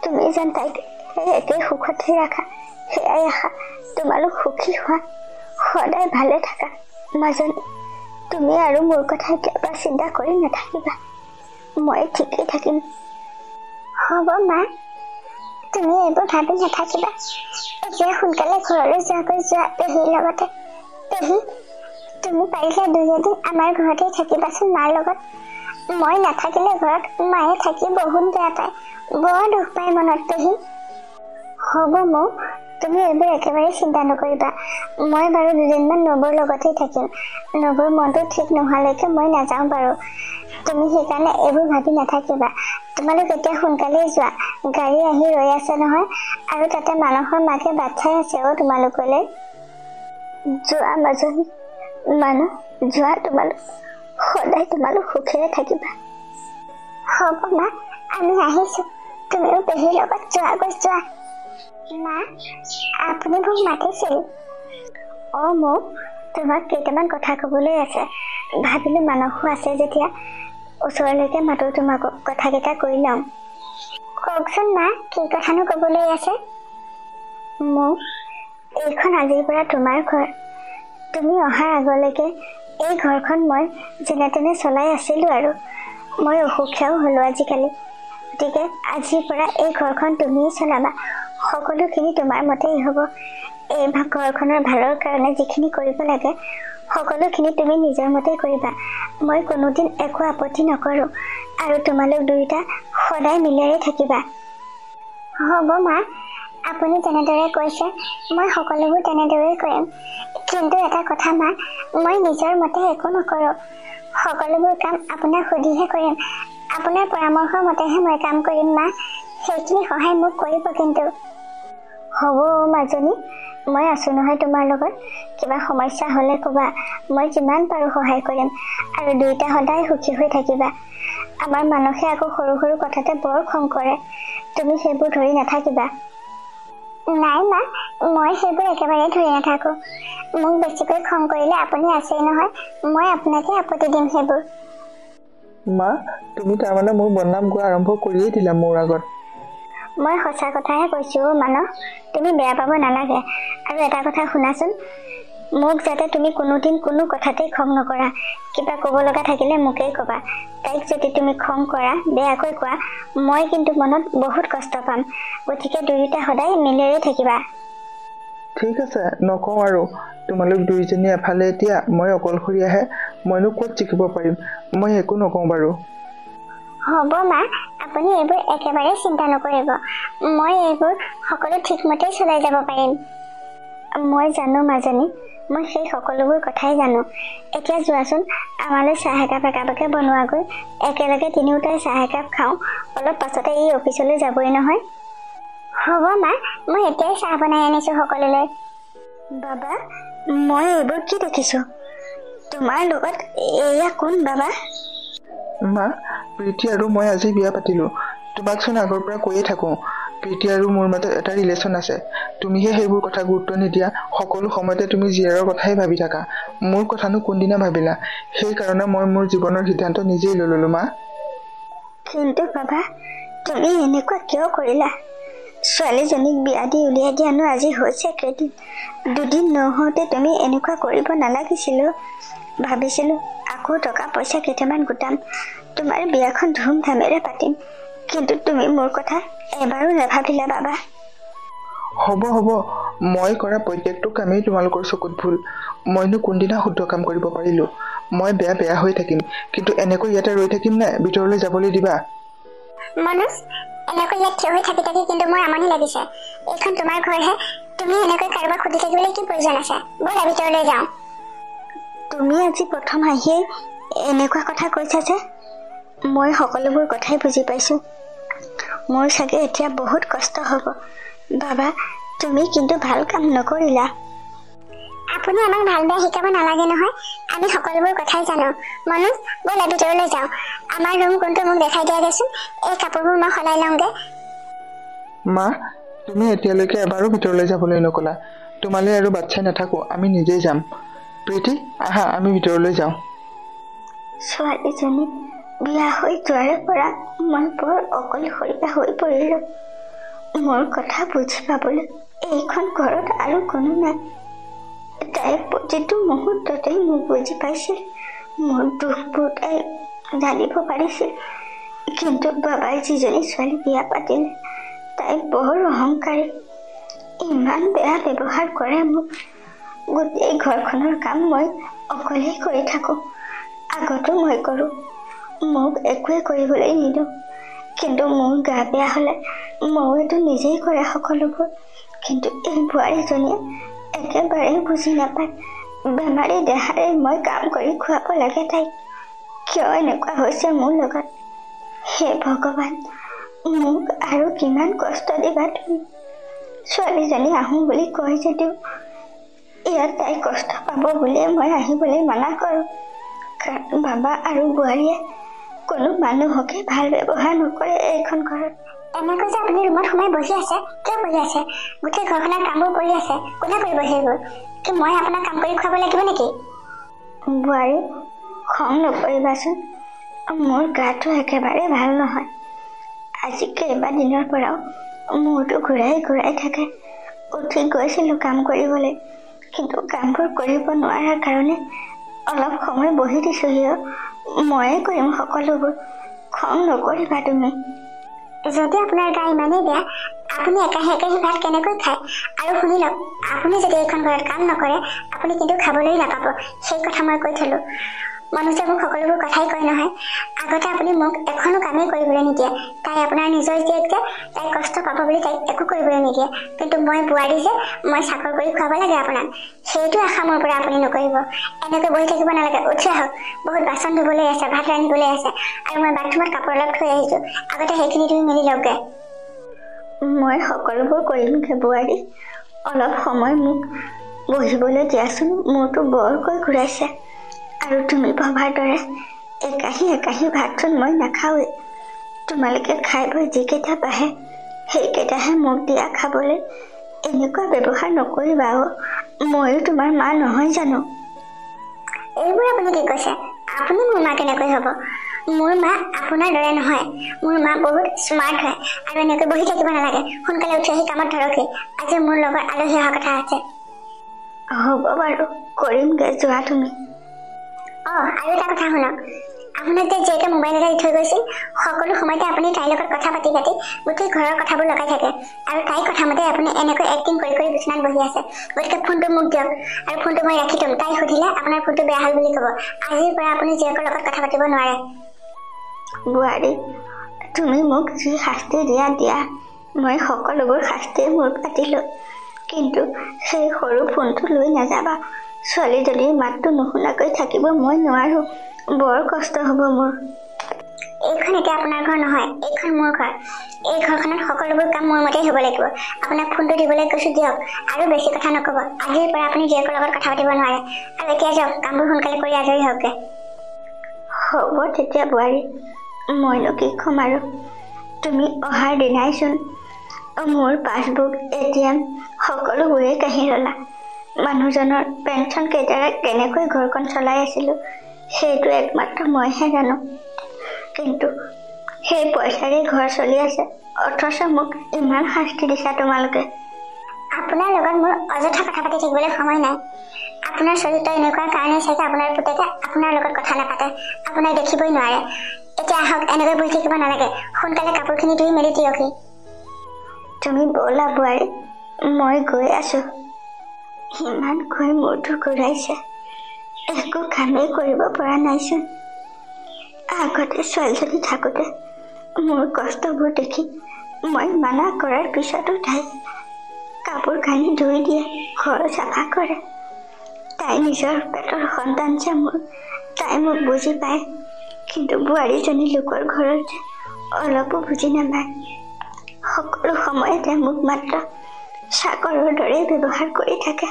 তুমি যেন তাইক সেই একেই সুখতেই ৰাখা, সেয়াই আশা। তোমালোক সুখী হোৱা, সদায় ভালে থাকা। মাজনী, তুমি আৰু মোৰ কথা এতিয়াৰ চিন্তা কৰি নাথাকিবা, মই ঠিকেই থাকিম। হ'ব মা, তুমি এইবোৰ ভাবি নাথাকিবা। এতিয়া সোনকালে ঘৰলৈ যোৱা পেহীৰ লগতে। পেহী, তুমি পাৰিলে 2 এদিন আমাৰ ঘৰতে থাকিবাচোন মাৰ লগত। মই নাথাকিলে ঘৰত মায়ে থাকি বহুত বেয়া পায়, বৰ দুখ পায় মনত পেহী। হ'ব মৌ, তুমি এইবোৰ একেবাৰে চিন্তা নকৰিবা। মই বাৰু 2 দিনমান নবৌৰ লগতেই থাকিম। নবৌৰ মনটো ঠিক নোহোৱালৈকে মই নাযাওঁ বাৰু। তুমি সেইকাৰণে এইবোৰ ভাবি নাথাকিবা। তোমালোক এতিয়া সোনকালেই যোৱা, গাড়ী আহি ৰৈ আছে নহয়, আৰু তাতে মানসৰ মাকে বাট চাই আছে তোমালোকলৈ। যোৱা মাজনী, মানুহ যোৱা তোমালোক, সদায় তোমালোক সুখেৰে থাকিবা। হ'ব মা, আমি আহিছোঁ। তুমিও পেহীৰ লগত যোৱা। মা, আপুনি মোক মাতিছিল? মোক তোমাক কেইটামান কথা ক'বলৈ আছে। ভাবিলোঁ মানসো আছে যেতিয়া ওচৰলৈকে মাতো, তোমাক কথাকেইটা কৈ লওঁ। কওকচোন মা, কি কথানো ক'বলৈ আছে? মোক এইখন আজিৰ পৰা তোমাৰ ঘৰ। তুমি অহাৰ আগলৈকে এই ঘৰখন মই যেনে তেনে চলাই আছিলোঁ আৰু মই অসুখীয়াও হ'লোঁ আজিকালি। গতিকে আজিৰ পৰা এই ঘৰখন তুমিয়ে চলাবা। সকলোখিনি তোমাৰ মতেই হ'ব। এই ঘৰখনৰ ভালৰ কাৰণে যিখিনি কৰিব লাগে সকলোখিনি তুমি নিজৰ মতেই কৰিবা। মই কোনোদিন একো আপত্তি নকৰোঁ, আৰু তোমালোক দুয়োটা সদায় মিলেৰে থাকিবা। হ'ব মা, আপুনি যেনেদৰে কৈছে মই সকলোবোৰ তেনেদৰেই কৰিম। কিন্তু এটা কথা মা, মই নিজৰ মতে একো নকৰোঁ। সকলোবোৰ কাম আপোনাক সুধিহে কৰিম। আপোনাৰ পৰামৰ্শ মতেহে মই কাম কৰিম মা। সেইখিনি সহায় মোক কৰিব কিন্তু। হ'ব মাজনী, মই আছোঁ নহয় তোমাৰ লগত। কিবা সমস্যা হ'লে ক'বা, মই যিমান পাৰোঁ সহায় কৰিম। আৰু দুয়োটা সদায় সুখী হৈ থাকিবা। আমাৰ মানুহে আকৌ সৰু সৰু কথাতে বৰ খং কৰে, তুমি সেইবোৰ ধৰি নাথাকিবা। নাই মা, মই সেইবোৰ একেবাৰে ধৰি নাথাকোঁ। মোক বেছিকৈ খং কৰিলে আপুনি আছেই নহয়, মই আপোনাকে আপত্তি দিম সেইবোৰ। মা, তুমি তাৰমানে মোৰ বদনাম গোৱা আৰম্ভ কৰিয়েই দিলা মোৰ আগত। মই সঁচা কথাহে কৈছোঁ মানস, তুমি বেয়া পাব নালাগে। আৰু এটা কথা শুনাচোন, মোক যাতে তুমি কোনোদিন কোনো কথাতেই খং নকৰা। কিবা ক'ব লগা থাকিলে মোকেই ক'বা। তাইক যদি তুমি খং কৰা, বেয়াকৈ কোৱা, মই কিন্তু মনত বহুত কষ্ট পাম। গতিকে দুয়োটা সদায় মিলেৰে থাকিবা। ঠিক আছে, নকওঁ আৰু। তোমালোক দুইজনী এফালে এতিয়া, মই অকলশৰীয়াহে, মইনো ক'ত শিকিব পাৰিম। মই একো নকওঁ বাৰু। হ'ব মা, আপুনি এইবোৰ একেবাৰে চিন্তা নকৰিব। মই এইবোৰ সকলো ঠিকমতেই চলাই যাব পাৰিম। মই জানো মাজনী, মই সেই সকলোবোৰ কথাই জানো। এতিয়া যোৱাচোন, আমালৈ চাহ একাপ একাপকে বনোৱাগৈ। একেলগে তিনিওটাই চাহ একাপ খাওঁ। অলপ পাছতে এই অফিচলৈ যাবই নহয়। হ'ব মা, মই এতিয়াই চাহ বনাই আনিছোঁ সকলোলৈ। বাবা, মই এইবোৰ কি দেখিছোঁ? তোমাৰ লগত এয়া কোন বাবা? মা, প্ৰীতি আৰু মই আজি বিয়া পাতিলোঁ। তোমাকচোন আগৰ পৰা কৈয়ে থাকোঁ, প্ৰীতি আৰু মোৰ মাজত এটা ৰিলেশ্যন আছে। তুমিহে সেইবোৰ কথা গুৰুত্ব নিদিয়া। সকলো সময়তে তুমি জীয়াৰৰ কথাই ভাবি থাকা। মোৰ কথানো কোনদিনা ভাবিলা? সেইকাৰণে মই মোৰ জীৱনৰ সিদ্ধান্ত নিজেই লৈ ল'লোঁ মা। কিন্তু বাবা, তুমি এনেকুৱা কিয় কৰিলা? ছোৱালীজনীক বিয়া দি উলিয়াই দিয়ানো আজি হৈছে কেইদিন? 2 দিন নহওঁতে তুমি এনেকুৱা কৰিব নালাগিছিল। ভাবিছিলোঁ আকৌ টকা পইচা কেইটামান গোটাম, তোমাৰ বিয়াখন ধুমধামেৰে পাতিম। কিন্তু তুমি মোৰ কথা এবাৰো নাভাবিলা বাবা। হ'ব হ'ব, মই কৰা প্ৰত্যেকটো কামেই তোমালোকৰ চকুত ভুল। মইনো কোনদিনা শুদ্ধ কাম কৰিব পাৰিলোঁ? মই বেয়া হৈ থাকিম, কিন্তু এনেকৈ ইয়াতে ৰৈ থাকিম নে? ভিতৰলৈ যাবলৈ দিবা? মনোজ, এনেকৈ ইয়াত থিয় হৈ থাকি থাকি কিন্তু মোৰ আমনি লাগিছে। এইখন তোমাৰ ঘৰহে, তুমি এনেকৈ কাৰোবাক সুধি থাকিবলৈ কি প্ৰয়োজন আছে? ব'লা ভিতৰলৈ যাওঁ। তুমি আজি প্ৰথম আহিয়েই এনেকুৱা কথা কৈছা যে? মই সকলোবোৰ কথাই বুজি পাইছোঁ। মোৰ চাগে এতিয়া বহুত কষ্ট হ'ব। বাবা, তুমি কিন্তু ভাল কাম নকৰিলা। আপুনি আমাক ভাল বেয়া শিকাব নালাগে নহয়, আমি সকলোবোৰ কথাই জানো। মনোজ, ব'লা ভিতৰলৈ যাওঁ। আমাৰ ৰুম কোনটো মোক দেখাই দিয়া দেচোন। এই কাপোৰবোৰ মই সলাই লওঁগে। মা, তুমি এতিয়ালৈকে এবাৰো ভিতৰলৈ যাবলৈ নকলা। তোমালৈ আৰু বাচ্ছাই নাথাকো, আমি নিজেই যাম। প্ৰীতি, আহা আমি ভিতৰলৈ যাওঁ। ছোৱালীজনী বিয়া হৈ যোৱাৰে পৰা মই বৰ অকলশৰীয়া হৈ পৰিলোঁ। মোৰ কথা বুজি পাবলৈ এইখন ঘৰত আৰু কোনো নাই। তাই প্ৰতিটো মুহূৰ্ততেই মোক বুজি পাইছিল, মোৰ দুখবোৰ তাই জানিব পাৰিছিল। কিন্তু বাবাই যিজনী ছোৱালী বিয়া পাতিলে, তাই বৰ অহংকাৰী, ইমান বেয়া ব্যৱহাৰ কৰে মোক। গোটেই ঘৰখনৰ কাম মই অকলেই কৰি থাকোঁ, আগতো মই কৰোঁ। মোক একোৱে কৰিবলৈ নিদিওঁ, কিন্তু মোৰ গা বেয়া হ'লে মইতো নিজেই কৰে সকলোবোৰ। কিন্তু এই বোৱাৰীজনীয়ে একেবাৰে বুজি নাপায়। বেমাৰী দেহাৰে মই কাম কৰি খুৱাব লাগে তাইক। কিয় এনেকুৱা হৈছে মোৰ লগত? হে ভগৱান, মোক আৰু কিমান কষ্ট দিবা তুমি? ছোৱালীজনী আহোঁ বুলি কয় যদিও ইয়াত তাই কষ্ট পাব বুলিয়ে মই আহিবলৈ মানা কৰোঁ। কাৰণ বাবা আৰু বোৱাৰীয়ে কোনো মানুহকে ভাল ব্যৱহাৰ নকৰে এইখন ঘৰত। এনেকৈ যে আপুনি ৰুমত সোমাই বহি আছে, কিয় বহি আছে? গোটেই ঘৰখনৰ কামবোৰ পৰি আছে, কোনে কৰিব সেইবোৰ? কি মই আপোনাক কাম কৰি খুৱাব লাগিব নেকি? বোৱাৰী, খং নকৰিবাচোন। মোৰ গাটো একেবাৰে ভাল নহয়। আজি কেইবাদিনৰ পৰাও মূৰটো ঘূৰাই থাকে। উঠি গৈছিলোঁ কাম কৰিবলৈ, কিন্তু কামবোৰ কৰিব নোৱাৰাৰ কাৰণে অলপ সময় বহি দিছোঁহিও। ময়ে কৰিম সকলোবোৰ, খং নকৰিবা তুমি। যদি আপোনাৰ গা ইমানেই বেয়া, আপুনি একাহী ভাত কেনেকৈ খায়? আৰু শুনি লওক, আপুনি যদি এইখন ঘৰত কাম নকৰে, আপুনি কিন্তু খাবলৈ নাপাব। সেই কথা মই কৈ থলোঁ। মনোজে মোক সকলোবোৰ কথাই কয় নহয়। আগতে আপুনি মোক এখনো কামেই কৰিবলৈ নিদিয়ে। তাই আপোনাৰ নিজৰ জীয়েক যে, তাই কষ্ট পাব বুলি তাইক একো কৰিবলৈ নিদিয়ে। কিন্তু মই বোৱাৰী যে, মই চাকৰ কৰি খুৱাব লাগে আপোনাক। সেইটো আশা মোৰ পৰা আপুনি নকৰিব। এনেকৈ বহি থাকিব নালাগে, উঠি আহক। বহুত বাচন ধুবলৈ আছে, ভাত ৰান্ধিবলৈ আছে, আৰু মই বাথৰুমত কাপোৰ অলপ থৈ আহিছোঁ। আগতে সেইখিনি তুমি মেলি লওঁগে। মই সকলোবোৰ কৰিমগে বোৱাৰী, অলপ সময় মোক বহিবলৈ দিয়াচোন। মোৰতো বৰকৈ ঘূৰাইছে। আৰু তুমি ভবাৰ দৰে একাহী ভাতচোন মই নাখাওঁৱেই। তোমালোকে খাই বৈ যিকেইটা বাঢ়ে সেইকেইটাহে মোক দিয়া খাবলৈ। এনেকুৱা ব্যৱহাৰ নকৰিবা। ময়ো তোমাৰ মা নহয় জানো? এইবোৰ আপুনি কি কৈছে? আপুনি মোৰ মা কেনেকৈ হ'ব? মোৰ মা আপোনাৰ দৰে নহয়। মোৰ মা বহুত স্মাৰ্ট হয়। আৰু এনেকৈ বহি থাকিব নালাগে, সোনকালে উঠি আহি কামত ধৰকহি। আজি মোৰ লগত আলহী অহা কথা আছে। হ'ব বাৰু, কৰিমগে, যোৱা তুমি। আৰু এটা কথা শুনক, আপোনাক যে জীয়েকে মোবাইল এটা দি থৈ গৈছিল, সকলো সময়তে আপুনি তাইৰ লগত কথা পাতি গোটেই ঘৰৰ কথাবোৰ লগাই থাকে। আৰু তাইৰ কথা মতে আপুনি এনেকৈ এক্টিং কৰি বিচনাত বহি আছে। গতিকে ফোনটো মোক দিয়ক, আৰু ফোনটো মই ৰাখি থ'ম। তাই সুধিলে আপোনাৰ ফোনটো বেয়া হ'ল বুলি ক'ব। আজিৰ পৰা আপুনি জীয়েকৰ লগত কথা পাতিব নোৱাৰে। বোৱাৰী, তুমি মোক যি শাস্তি দিয়া, মই সকলোবোৰ শাস্তিয়ে মোৰ পাতিলোঁ। কিন্তু সেই সৰু ফোনটো লৈ নাযাবা। ছোৱালীজনীৰ মাতটো নুশুনাকৈ থাকিব মই নোৱাৰোঁ, বৰ কষ্ট হ'ব মোৰ। এইখন এতিয়া আপোনাৰ ঘৰ নহয়, এইখন মোৰ ঘৰ। এই ঘৰখনত সকলোবোৰ কাম মোৰ মতেই হ'ব লাগিব। আপোনাক ফোনটো দিবলৈ কৈছোঁ, দিয়ক। আৰু বেছি কথা নক'ব। আজিৰ পৰা আপুনি জীয়েকৰ লগত কথা পাতিব নোৱাৰে। আৰু এতিয়া যাওক, কামবোৰ সোনকালে কৰি আজৰি হওকগৈ। হ'ব তেতিয়া বোৱাৰী, মইনো কি ক'ম আৰু। তুমি অহাৰ দিনাইচোন মোৰ পাছবুক, ATM সকলোবোৰেই কাঢ়ি ল'লা। মানুহজনৰ পেঞ্চন কেইটাৰে কেনেকৈ ঘৰখন চলাই আছিলোঁ সেইটো একমাত্ৰ মইহে জানো। কিন্তু সেই পইচাৰে ঘৰ চলি আছে, অথচ মোক ইমান শাস্তি দিছা তোমালোকে। আপোনাৰ লগত মোৰ অযথা কথা পাতি থাকিবলৈ সময় নাই। আপোনাৰ চৰিত্ৰ এনেকুৱা কাৰণে চাগে আপোনাৰ পুতেকে আপোনাৰ লগত কথা নাপাতে, আপোনাক দেখিবই নোৱাৰে। এতিয়া আহক, এনেকৈ বহি থাকিব নালাগে। সোনকালে কাপোৰখিনি ধুই মেলি দিয়কহি। তুমি ব'লা বোৱাৰী, মই গৈ আছোঁ। ইমানকৈ মূৰটো ঘূৰাইছে, একো কামেই কৰিব পৰা নাইচোন। আগতে ছোৱালীজনী থাকোঁতে মোৰ কষ্টবোৰ দেখি মই মানা কৰাৰ পিছতো তাই কাপোৰ কানি ধুই দিয়ে, ঘৰ চাফা কৰে। তাই নিজৰ পেটৰ সন্তান যে মোৰ, তাই মোক বুজি পায়। কিন্তু বোৱাৰীজনী লোকৰ ঘৰত যে অলপো বুজি নাপায়। সকলো সময়তে মোক মাত্ৰ চাকৰৰ দৰে ব্যৱহাৰ কৰি থাকে।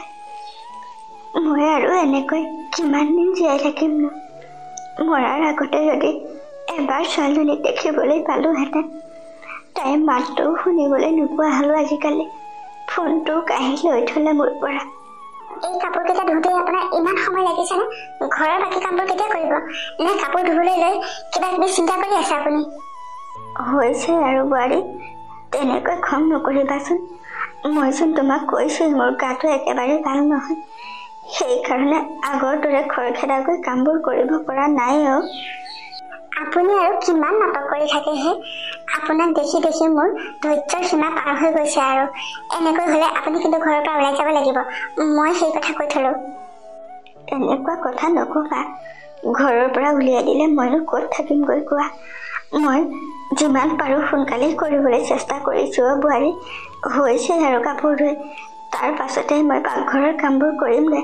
মই আৰু এনেকৈ কিমান দিন জীয়াই থাকিমনো? মৰাৰ আগতে যদি এবাৰ ছোৱালীজনীক দেখিবলৈ পালোহেঁতেন। তাই মাতটোও শুনিবলৈ নোপোৱা হ'লো আজিকালি। ফোনটো কাঢ়ি লৈ থ'লে মোৰ পৰা। এই কাপোৰকেইটা ধুওঁতে আপোনাৰ ইমান সময় লাগিছেনে? ঘৰৰ বাকী কামবোৰ কেতিয়া কৰিব? নে কাপোৰ ধুবলৈ লৈ কিবা কিবি চিন্তা কৰি আছে আপুনি? হৈছে আৰু বোৱাৰী, তেনেকৈ খং নকৰিবাচোন। মইচোন তোমাক কৈছোঁৱেই মোৰ গাটো একেবাৰে ভাল নহয়। সেইকাৰণে আগৰ দৰে খৰখেদাকৈ কামবোৰ কৰিব পৰা নাই। আপুনি আৰু কিমান নাটক কৰি থাকে হে? আপোনাক দেখি দেখি মোৰ ধৈৰ্য্যৰ সীমা পাৰ হৈ গৈছে আৰু। এনেকৈ হ'লে আপুনি কিন্তু ঘৰৰ পৰা ওলাই যাব লাগিব। মই সেই কথা কৈ থলোঁ। এনেকুৱা কথা নকবা। ঘৰৰ পৰা উলিয়াই দিলে মইনো ক'ত থাকিমগৈ কোৱা? মই যিমান পাৰোঁ সোনকালেই কৰিবলৈ চেষ্টা কৰিছোঁ বোৱাৰী। হৈছে আৰু কাপোৰ ধুই। তাৰ পাছতে মই পাকঘৰৰ কামবোৰ কৰিমগৈ।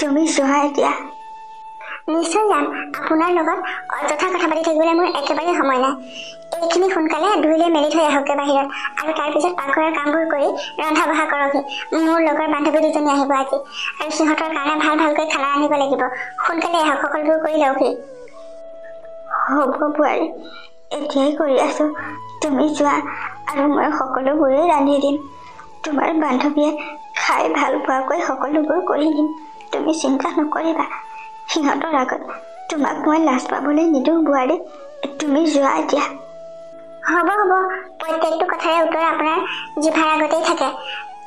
তুমি যোৱা এতিয়া। নিশ্চয় যাম। আপোনাৰ লগত অযথা কথা পাতি থাকিবলৈ মোৰ একেবাৰে সময় নাই। এইখিনি সোনকালে ধুই লৈ মেলি থৈ আহকগৈ বাহিৰত, আৰু তাৰপিছত পাকঘৰৰ কামবোৰ কৰি ৰন্ধা বঢ়া কৰকহি। মোৰ লগৰ বান্ধৱী দুজনী আহিব আজি, আৰু সিহঁতৰ কাৰণে ভাল ভালকৈ খানা আনিব লাগিব। সোনকালে আহক, সকলোবোৰ কৰি লওকহি। হ'ব বোৱাৰী, এতিয়াই কৰি আছোঁ। তুমি যোৱা, আৰু মই সকলোবোৰেই ৰান্ধি দিম। তোমাৰ বান্ধৱীয়ে খাই ভাল পোৱাকৈ সকলোবোৰ কৰি দিম। তুমি চিন্তা নকৰিবা। সিহঁতৰ আগত তোমাক মই লাজ পাবলৈ নিদিওঁ বোৱাৰী। তুমি যোৱা এতিয়া। হ'ব হ'ব, প্ৰত্যেকটো কথাৰে উত্তৰ আপোনাৰ জিভাৰ আগতেই থাকে।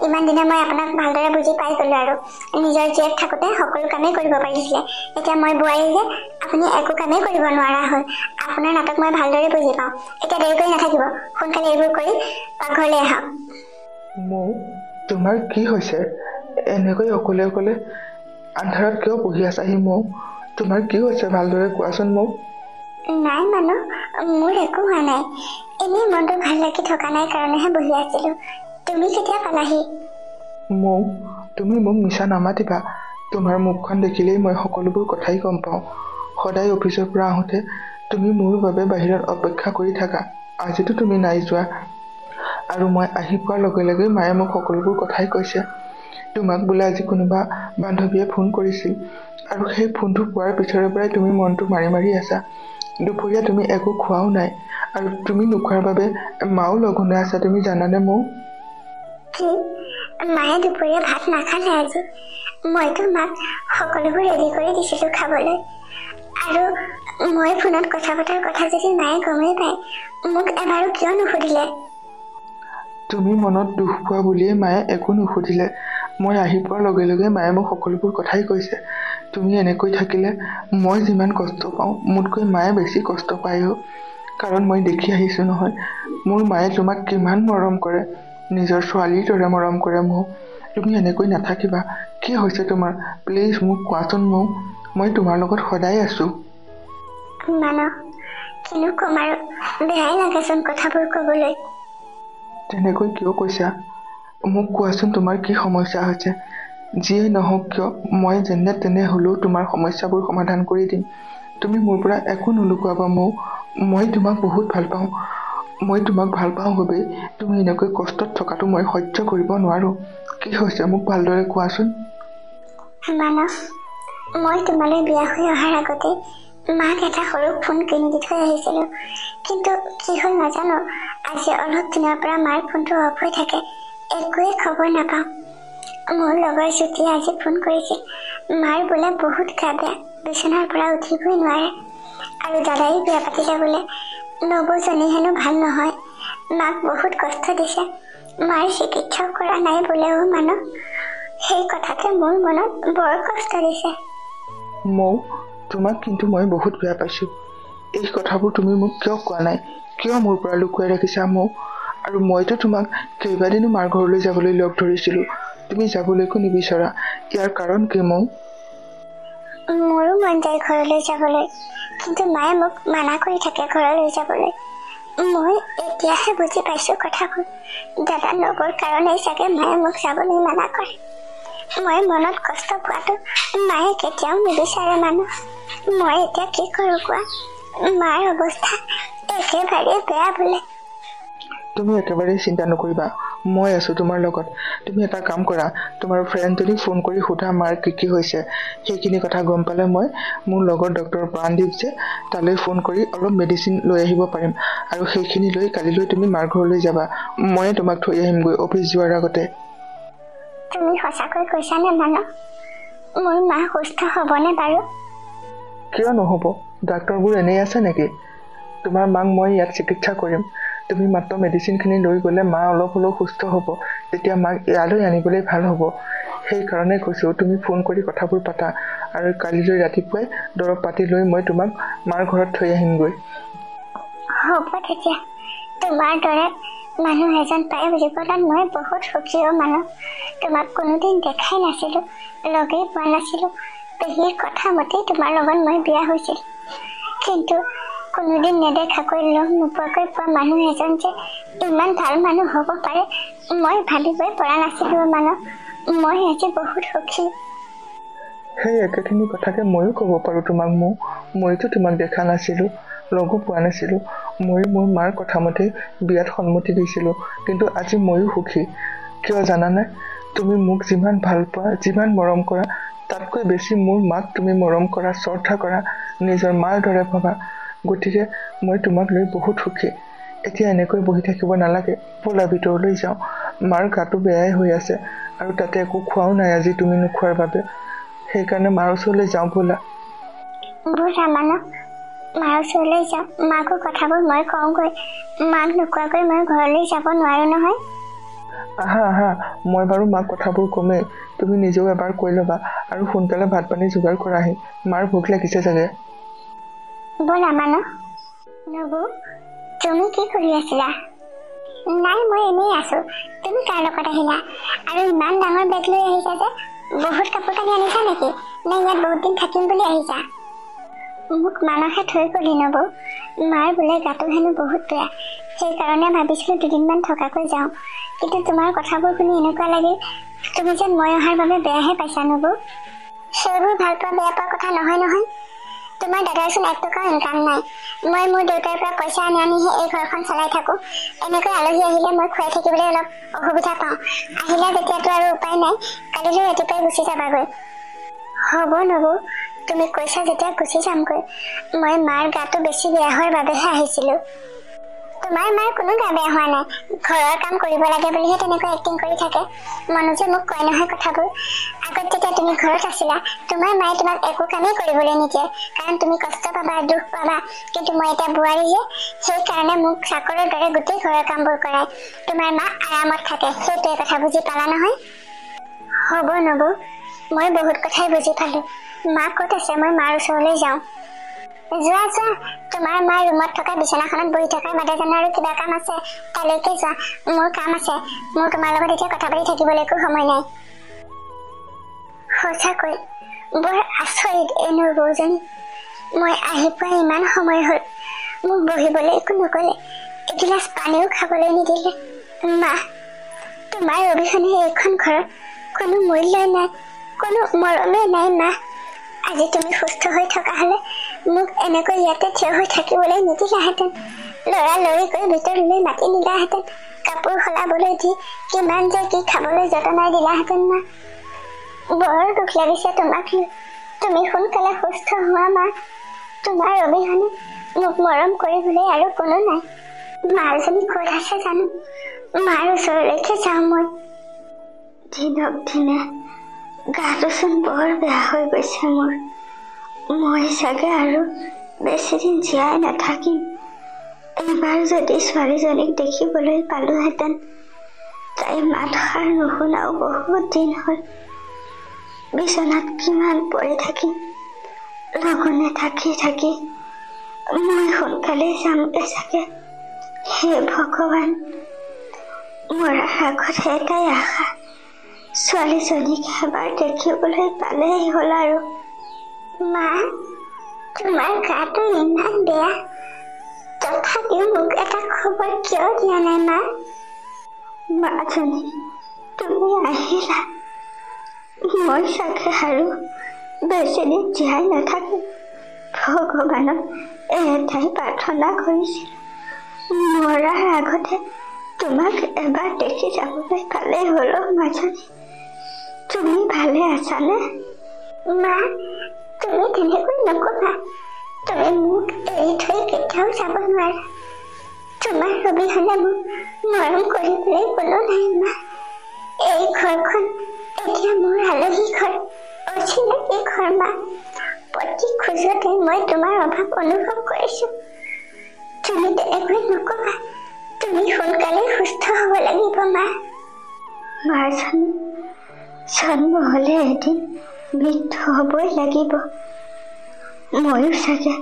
ইমান দিনে মই আপোনাক ভালদৰে বুজি পাই গ'লোঁ আৰু। নিজৰ জীয়েক থাকোঁতে সকলো কামেই কৰিব পাৰিছিলে। এতিয়া মই বোৱাৰী যে আপুনি একো কামেই কৰিব নোৱাৰা হ'ল। আপোনাৰ নাটক মই ভালদৰে বুজি পাওঁ। এতিয়া দেৰি কৰি নাথাকিব, সোনকালে এইবোৰ কৰি পাকঘৰলৈ আহক। মৌ, তোমাৰ কি হৈছে? এনেকৈ অকলে অকলে আন্ধাৰত কিয় বহি আছাহি মৌ? তোমাৰ কি হৈছে ভালদৰে কোৱাচোন মোক। নাই মানুহ, মোৰ একো হোৱা নাই। এনেই মনটো ভাল লাগি থকা নাই কাৰণেহে বহি আছিলোঁ। তুমি কেতিয়া পালাহি? মৌ, তুমি মোক মিছা নামাতিবা। তোমাৰ মুখখন দেখিলেই মই সকলোবোৰ কথাই গম পাওঁ। সদায় অফিচৰ পৰা আহোঁতে তুমি মোৰ বাবে বাহিৰত অপেক্ষা কৰি থাকা। আজিতো তুমি নাই যোৱা, আৰু মই আহি পোৱাৰ লগে লগে মায়ে মোক সকলোবোৰ কথাই কৈছে। তোমাক বোলে আজি কোনোবা বান্ধৱীয়ে ফোন কৰিছিল, আৰু সেই ফোনটো পোৱাৰ পিছৰে পৰাই তুমি মনটো মাৰি মাৰি আছা। দুপৰীয়া তুমি একো খোৱাও নাই, আৰু তুমি নোখোৱাৰ বাবে মাও লঘোণে আছে। তুমি জানানে মৌ? কি? মায়ে দুপৰীয়া ভাত নাখালে আজি? মইতো মাক সকলোবোৰ ৰেডি কৰি দিছিলোঁ খাবলৈ। আৰু মই ফোনত কথা পতাৰ কথা যদি মায়ে গমেই পায়, মোক এবাৰো কিয় নুসুধিলে? তুমি মনত দুখ পোৱা বুলিয়ে মায়ে একো নুসুধিলে। মই আহি পোৱাৰ লগে লগে মায়ে মোক সকলোবোৰ কথাই কৈছে। তুমি এনেকৈ থাকিলে মই যিমান কষ্ট পাওঁ, মোতকৈ মায়ে বেছি কষ্ট পায়ো। কাৰণ মই দেখি আহিছোঁ নহয়, মোৰ মায়ে তোমাক কিমান মৰম কৰে। নিজৰ ছোৱালীৰ দৰে মৰম কৰে মৌ। তুমি এনেকৈ নাথাকিবা। কি হৈছে তোমাৰ? প্লিজ মোক কোৱাচোন মৌ। মই তোমাৰ লগত সদায় আছোঁ। মানস, কিনো ক'ম আৰু, বেয়াই লাগেচোন কথাবোৰ ক'বলৈ। তেনেকৈ কিয় কৈছা? মোক কোৱাচোন তোমাৰ কি সমস্যা হৈছে। যিয়ে নহওক কিয় মই যেনে তেনে হ'লেও তোমাৰ সমস্যাবোৰ সমাধান কৰি দিম। তুমি মোৰ পৰা একো নুলুকুৱাবা মৌ। মই তোমাক বহুত ভাল পাওঁ। মই তোমাক ভাল পাওঁ বাবেই তুমি এনেকৈ কষ্টত থকাটো মই সহ্য কৰিব নোৱাৰোঁ। কি হৈছে মোক ভালদৰে কোৱাচোন। মানস, মই তোমালৈ বিয়া হৈ অহাৰ আগতে মাক এটা সৰু ফোন কিনি দি থৈ আহিছিলোঁ। কিন্তু কি হ'ল নাজানো, আজি অলপ দিনৰ পৰা মাৰ ফোনটো অফ হৈ থাকে। একোৱে খবৰ নাপাওঁ। মোৰ লগৰ জ্যোতিয়ে আজি ফোন কৰিছিল। মাৰ বোলে বহুত গা বেয়া, বিচনাৰ পৰা উঠিবই নোৱাৰে। আৰু দাদাই বিয়া পাতিলে বোলে। নবৌজনী হেনো ভাল নহয়, মাক বহুত কষ্ট দিছে। মাৰ চিকিৎসাও কৰা নাই বোলেও মানস। সেই কথাতে মোৰ মনত বৰ কষ্ট দিছে। মৌ, তোমাক কিন্তু মই বহুত বেয়া পাইছোঁ। এই কথাবোৰ তুমি মোক কিয় কোৱা নাই? কিয় মোৰ পৰা লুকুৱাই ৰাখিছা মৌ? আৰু মইতো তোমাক কেইবাদিনো মাৰ ঘৰলৈ যাবলৈ লগ ধৰিছিলোঁ, তুমি যাবলৈকো নিবিচৰা। ইয়াৰ কাৰণ কি মৌ? মোৰো মন যায় ঘৰলৈ যাবলৈ, কিন্তু মায়ে মোক মানা কৰি থাকে ঘৰলৈ যাবলৈ। মই এতিয়াহে বুজি পাইছোঁ কথাবোৰ। দাদা নবৌৰ কাৰণেই চাগে মায়ে মোক যাবলৈ মানা কৰে। মই মনত কষ্ট পোৱাটো মায়ে কেতিয়াও নিবিচাৰে মানুহ। মই এতিয়া কি কৰোঁ কোৱা? মাৰ অৱস্থা একেবাৰে বেয়া বোলে। তুমি একেবাৰেই চিন্তা নকৰিবা, মই আছোঁ তোমাৰ লগত। তুমি এটা কাম কৰা, তোমাৰ ফ্ৰেণ্ডজনীক ফোন কৰি সোধা মাৰ কি হৈছে। সেইখিনি কথা গম পালে মই মোৰ লগৰ ডক্টৰ প্ৰাণদীপ যে তালৈ ফোন কৰি অলপ মেডিচিন লৈ আহিব পাৰিম, আৰু সেইখিনি লৈ কালিলৈ তুমি মাৰ ঘৰলৈ যাবা। ময়ে তোমাক থৈ আহিমগৈ অফিচ যোৱাৰ আগতে। তুমি সঁচাকৈ কৈছানে মানৱ? মোৰ মা সুস্থ হ'বনে বাৰু? কিয় নহ'ব? ডাক্তৰবোৰ এনেই আছে নেকি? তোমাৰ মাক মই ইয়াত চিকিৎসা কৰিম। তুমি মাত্ৰ মেডিচিনখিনি লৈ গ'লে মা অলপ হ'লেও সুস্থ হ'ব, তেতিয়া মাক ইয়ালৈ আনিবলৈ ভাল হ'ব। সেইকাৰণে কৈছোঁ, তুমি ফোন কৰি কথাবোৰ পাতা, আৰু কালিলৈ ৰাতিপুৱাই দৰৱ পাতি লৈ মই তোমাক মাৰ ঘৰত থৈ আহিমগৈ। হ'ব তেতিয়া। তোমাৰ দৰে মানুহ এজন পাই জীৱনত মই বহুত সুখী মানৱ। তোমাক কোনোদিন দেখাই নাছিলোঁ, লগেই পোৱা নাছিলোঁ। পেহীৰ কথা মতেই তোমাৰ লগত মই বিয়া হৈছিলোঁ, কিন্তু কোনোদিন নেদেখাকৈ লগ নোপোৱাকৈ পোৱা মানুহ এজন যে ইমান ভাল মানুহ হ'ব পাৰে মই ভাবিবই পৰা নাছিলোঁ মানৱ। মই আজি বহুত সুখী। সেই একেখিনি কথাকে ময়ো ক'ব পাৰোঁ তোমাক। মইতো তোমাক দেখা নাছিলোঁ, লগো পোৱা নাছিলোঁ। ময়ো মোৰ মাৰ কথা মতেই বিয়াত সন্মতি দিছিলোঁ, কিন্তু আজি ময়ো সুখী। কিয় জানানে? তুমি মোক যিমান ভাল পোৱা, যিমান মৰম কৰা, তাতকৈ বেছি মোৰ মাক তুমি মৰম কৰা, শ্ৰদ্ধা কৰা, নিজৰ মাৰ দৰে ভাবা। গতিকে মই তোমাক লৈ বহুত সুখী। এতিয়া এনেকৈ বহি থাকিব নালাগে, ব'লা ভিতৰলৈ যাওঁ। মাৰ গাটো বেয়াই হৈ আছে, আৰু তাতে একো খোৱাও নাই আজি তুমি নোখোৱাৰ বাবে। সেইকাৰণে মাৰ ওচৰলৈ যাওঁ ব'লা। ব'লা মানৱ, মাৰ ওচৰলৈ যাওঁ। মাকো কথাবোৰ মই কওঁগৈ। মাক নোকোৱাকৈ মই ঘৰলৈ যাব নোৱাৰোঁ নহয়। আহা, মই বাৰু মাক কথাবোৰ কমেই, তুমি নিজেও এবাৰ কৈ ল'বা, আৰু সোনকালে ভাত পানী যোগাৰ কৰাহি। মাৰ ভোক লাগিছে চাগে। ব'লা মানৱ। নবৌ, তুমি কি কৰি আছিলা? নাই, মই এনেই আছোঁ। তুমি কাৰ লগত আহিলা? আৰু ইমান ডাঙৰ বেগ লৈ আহিছা যে? বহুত কাপোৰ কানি আনিছা নেকি? নে ইয়াত বহুত দিন থাকিম বুলি আহিছা? মোক মানহে থৈ গ'লি নবৌ। মাৰ বোলে গাটো হেনো বহুত বেয়া, সেইকাৰণে ভাবিছিলোঁ দুদিনমান থকাকৈ যাওঁ। কিন্তু তোমাৰ কথাবোৰ শুনি এনেকুৱা লাগিল তুমি যেন মই অহাৰ বাবে বেয়াহে পাইছা নবৌ। সেইবোৰ ভাল পোৱা বেয়া পোৱা কথা নহয়। তোমাৰ দাদাৰচোন 1 টকাও ইনকাম নাই। মই মোৰ দেউতাৰ পৰা পইচা আনিহে এই ঘৰখন চলাই থাকোঁ। এনেকৈ আলহী আহিলে মই খুৱাই থাকিবলৈ অলপ অসুবিধা পাওঁ। আহিলে তেতিয়াতো আৰু উপায় নাই, কালিলৈ ৰাতিপুৱাই গুচি যাবাগৈ। হ'ব নবৌ, তুমি কৈছা যেতিয়া গুচি যামগৈ। মই মাৰ গাটো বেছি বেয়া হোৱাৰ বাবেহে আহিছিলোঁ। তোমাৰ মাৰ কোনো গা বেয়া হোৱা নাই, ঘৰৰ কাম কৰিব লাগে বুলিহে তেনেকৈ এক্টিং কৰি থাকে। মনোজে মোক কয় নহয় কথাবোৰ। আগত যেতিয়া তুমি ঘৰত আছিলা, তোমাৰ মায়ে তোমাক একো কামেই কৰিবলৈ নিদিয়ে, কাৰণ তুমি কষ্ট পাবা, দুখ পাবা। কিন্তু মই এতিয়া বোৱাৰী যে, সেইকাৰণে মোক চাকৰৰ দৰে গোটেই ঘৰৰ কামবোৰ কৰায়। তোমাৰ মা আৰামত থাকে, সেইটোৱে কথা বুজি পালা নহয়? হ'ব নবৌ, মই বহুত কথাই বুজি পালোঁ। মা ক'ত আছে? মই মাৰ ওচৰলৈ যাওঁ। যোৱা, তোমাৰ মাৰ ৰুমত থকা বিচনাখনত বহি থকাৰ বাদে জানো আৰু কিবা কাম আছে? তালৈকে যোৱা, মোৰ কাম আছে। মোৰ তোমাৰ লগত এতিয়া কথা পাতি থাকিবলৈ একো সময় নাই। সঁচাকৈ বৰ আচৰিত এই নবৌজনী। মই আহি পোৱা ইমান সময় হ'ল, মোক বহিবলৈ একো নক'লে, এগিলাচ পানীও খাবলৈ নিদিলে। মা, তোমাৰ অবিহনে এইখন ঘৰত কোনো মূল্যই নাই, কোনো মৰমেই নাই। মা, আজি তুমি সুস্থ হৈ থকা হ'লে মোক এনেকৈ ইয়াতে থিয় হৈ থাকিবলৈ নিদিলাহেঁতেন। লৰালৰি কৰি ভিতৰলৈ মাতি নিলাহেঁতেন। কাপোৰ সলাবলৈ দি কিমান যে কি খাবলৈ যতনাই দিলাহেঁতেন। মা, বৰ দুখ লাগিছে তোমাক লৈ। তুমি সোনকালে সুস্থ হোৱা মা। তোমাৰ অবিহনে মোক মৰম কৰিবলৈ আৰু কোনো নাই। মাৰজনী ক'ত আছে জানো? মাৰ ওচৰলৈকে যাওঁ মই। দিনক দিনে গাটোচোন বৰ বেয়া হৈ গৈছে মোৰ। মই চাগে আৰু বেছিদিন জীয়াই নাথাকিম। এইবাৰ যদি ছোৱালীজনীক দেখিবলৈ পালোহেঁতেন। তাইৰ মাতষাৰ নুশুনাও বহুত দিন হ'ল। বিচনাত কিমান পৰি থাকিম। লঘোণে থাকি মই সোনকালে যামগে চাগে। হে ভগৱান, মৰাৰ আগত এটাই আশা, ছোৱালীজনীক এবাৰ দেখিবলৈ পালেই হ'ল আৰু। মা, তোমাৰ গাটো ইমান বেয়া, তথাপিও মোক এটা খবৰ কিয় দিয়া নাই মা? মাজনী, তুমি আহিলা। মই চাগে আৰু বেছিদিন জীয়াই নাথাকিম। ভগৱানক এটাই প্ৰাৰ্থনা কৰিছিলোঁ, মৰাৰ আগতে তোমাক এবাৰ দেখি যাবলৈ পালেই হ'ল। মাজনী, তুমি ভালে আছানে? মা, তুমি তেনেকৈ নকবা। তুমি মোক এৰি থৈ কেতিয়াও যাব নোৱাৰা। তোমাৰ অবিহনে মোক মৰম কৰিবলৈ কোনো নাই মা। এই ঘৰখন এতিয়া মোৰ আলহী ঘৰ, অচিনাকি ঘৰ মা। প্ৰতি খোজতে মই তোমাৰ অভাৱ অনুভৱ কৰিছো। তুমি তেনেকৈ নকবা। তুমি সোনকালে সুস্থ হ'ব লাগিব মা। মাজনী, জন্ম হ'লে এদিন মৃত্যু হ'বই লাগিব। ময়ো চাগে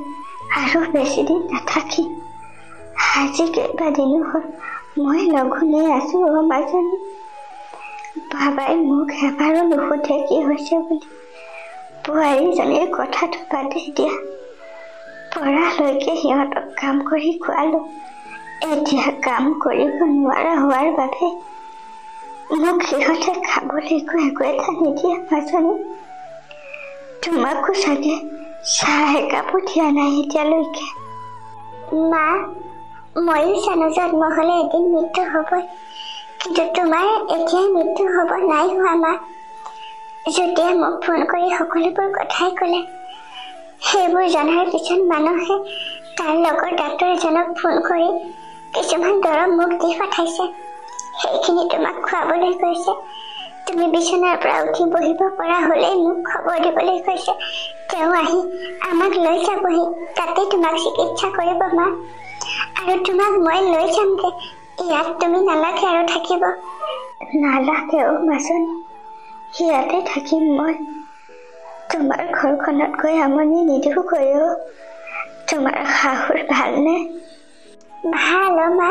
আৰু বেছিদিন নাথাকিম। আজি কেইবাদিনো হ'ল মই লঘোণেই আছো। মাজনী, বাবাই মোক এবাৰো নুসুধে কি হৈছে বুলি। বোৱাৰীজনীৰ কথাটো বাদেই দিয়া। পৰালৈকে সিহঁতক কাম কৰি খোৱালো। এতিয়া কাম কৰিব নোৱাৰা হোৱাৰ বাবে মোক সিহঁতে খাবলৈকো একো এটা নিদিয়ে। মাজনী, তোমাকো চাগে চাহ একাপো দিয়া নাই এতিয়ালৈকে। মা, ময়ো জানো জন্ম হ'লে এদিন মৃত্যু হ'বই, কিন্তু তোমাৰ এতিয়াই মৃত্যু হ'ব নাই হোৱা মা। যেতিয়া মোক ফোন কৰি সকলোবোৰ কথাই ক'লে, সেইবোৰ জনাৰ পিছত মানুহে তাৰ লগৰ ডাক্তৰ এজনক ফোন কৰি কিছুমান দৰৱ মোক দি পঠাইছে। সেইখিনি তোমাক খুৱাবলৈ কৈছে। তুমি বিচনাৰ পৰা উঠি বহিব পৰা হ'লেই মোক খবৰ দিবলৈ কৈছে। তেওঁ আহি আমাক লৈ যাবহি, তাতে তোমাক চিকিৎসা কৰিব মা। আৰু তোমাক মই লৈ যামগে। ইয়াত তুমি নালাগে আৰু থাকিব। নালাগেও মাজনী, ইয়াতে থাকিম মই। তোমাৰ ঘৰখনত গৈ আমনি নিদিওঁগৈও। তোমাৰ শাহুৰ ভালনে? ভাল মা।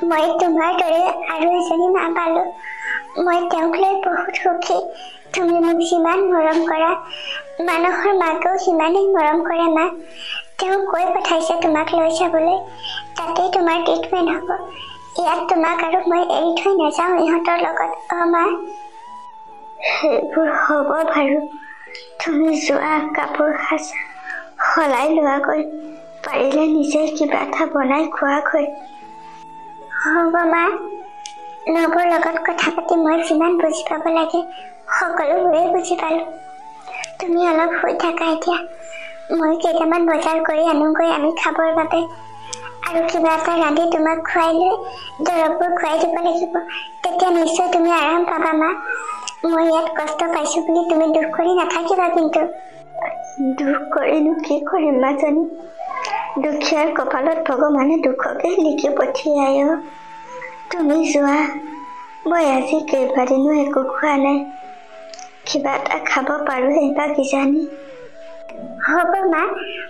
মই তোমাৰ দৰে আৰু এজনী মা পালো। মই তেওঁক লৈ বহুত সুখী। তুমি মোক যিমান মৰম কৰা, মানুহৰ মাকেও সিমানেই মৰম কৰে মা। তেওঁ কৈ পঠাইছে তোমাক লৈ যাবলৈ, তাতেই তোমাৰ ট্ৰিটমেণ্ট হ'ব। ইয়াত তোমাক আৰু মই এৰি থৈ নাযাওঁ ইহঁতৰ লগত। মা, সেইবোৰ হ'ব বাৰু। তুমি যোৱা, কাপোৰ সাজ সলাই লোৱাগৈ। পাৰিলে নিজে কিবা এটা বনাই খোৱাগৈ। হ'ব মা। নবৌৰ লগত কথা পাতি মই যিমান বুজি পাব লাগে সকলোবোৰেই বুজি পালো। তুমি অলপ শুই থাকা এতিয়া। মই কেইটামান বজাৰ কৰি আনোগৈ আমি খাবৰ বাবে। আৰু কিবা এটা ৰান্ধি তোমাক খুৱাই লৈ দৰৱবোৰ খুৱাই দিব লাগিব। তেতিয়া নিশ্চয় তুমি আৰাম পাবা মা। মই ইয়াত কষ্ট পাইছো বুলি তুমি দুখ কৰি নাথাকিবা কিন্তু। দুখ কৰিনো কি কৰিম মাজনী? দুখীয়াৰ কপালত ভগৱানে দুখকে লিখি পঠিয়ায়। তুমি যোৱা, মই আজি কেইবাদিনো একো খোৱা নাই। কিবা এটা খাব পাৰোঁ এইবাৰ কিজানি। হ'ব মা,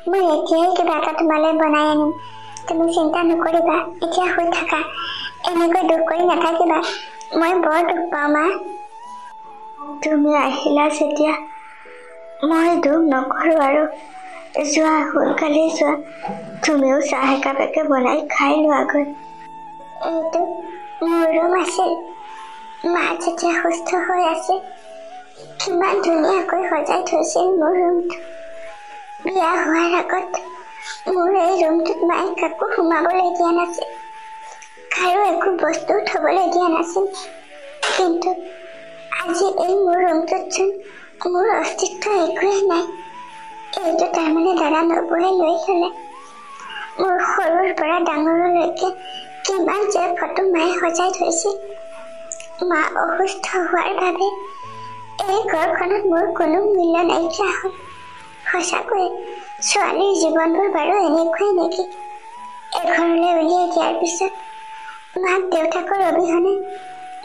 মই এতিয়াই কিবা এটা তোমালৈ বনাই আনিম। তুমি চিন্তা নকৰিবা, এতিয়া শুই থাকা। এনেকৈ দুখ কৰি নাথাকিবা। মই বৰ দুখ পাওঁ মা। তুমি আহিলা যেতিয়া মই দুখ নকৰোঁ আৰু। যোৱা, সোনকালে যোৱা। তুমিও চাহ একাপেকে বনাই খাই লোৱাগৈ। এইটো মোৰ ৰুম আছিল। মা যেতিয়া সুস্থ হৈ আছিল, কিমান ধুনীয়াকৈ সজাই থৈছিল মোৰ ৰুমটো। বিয়া হোৱাৰ আগত মোৰ এই ৰুমটোত মায়ে কাকো সোমাবলৈ দিয়া নাছিল, কাৰো একো বস্তু থবলৈ দিয়া নাছিল। কিন্তু আজি এই মোৰ ৰুমটোত চোন মোৰ অস্তিত্ব একোৱেই নাই। এইটো তাৰমানে দাদা নবৌৱে লৈ ল'লে। মোৰ সৰুৰ পৰা ডাঙৰলৈকে কিমান যে ফটো মায়ে সজাই থৈছিল। মা অসুস্থ হোৱাৰ বাবে এই ঘৰখনত মোৰ কোনো মূল্য নাইকিয়া হ'ল। সঁচাকৈয়ে ছোৱালীৰ জীৱনবোৰ বাৰু এনেকুৱাই নেকি? এঘৰলৈ উলিয়াই দিয়াৰ পিছত মাক দেউতাকৰ অবিহনে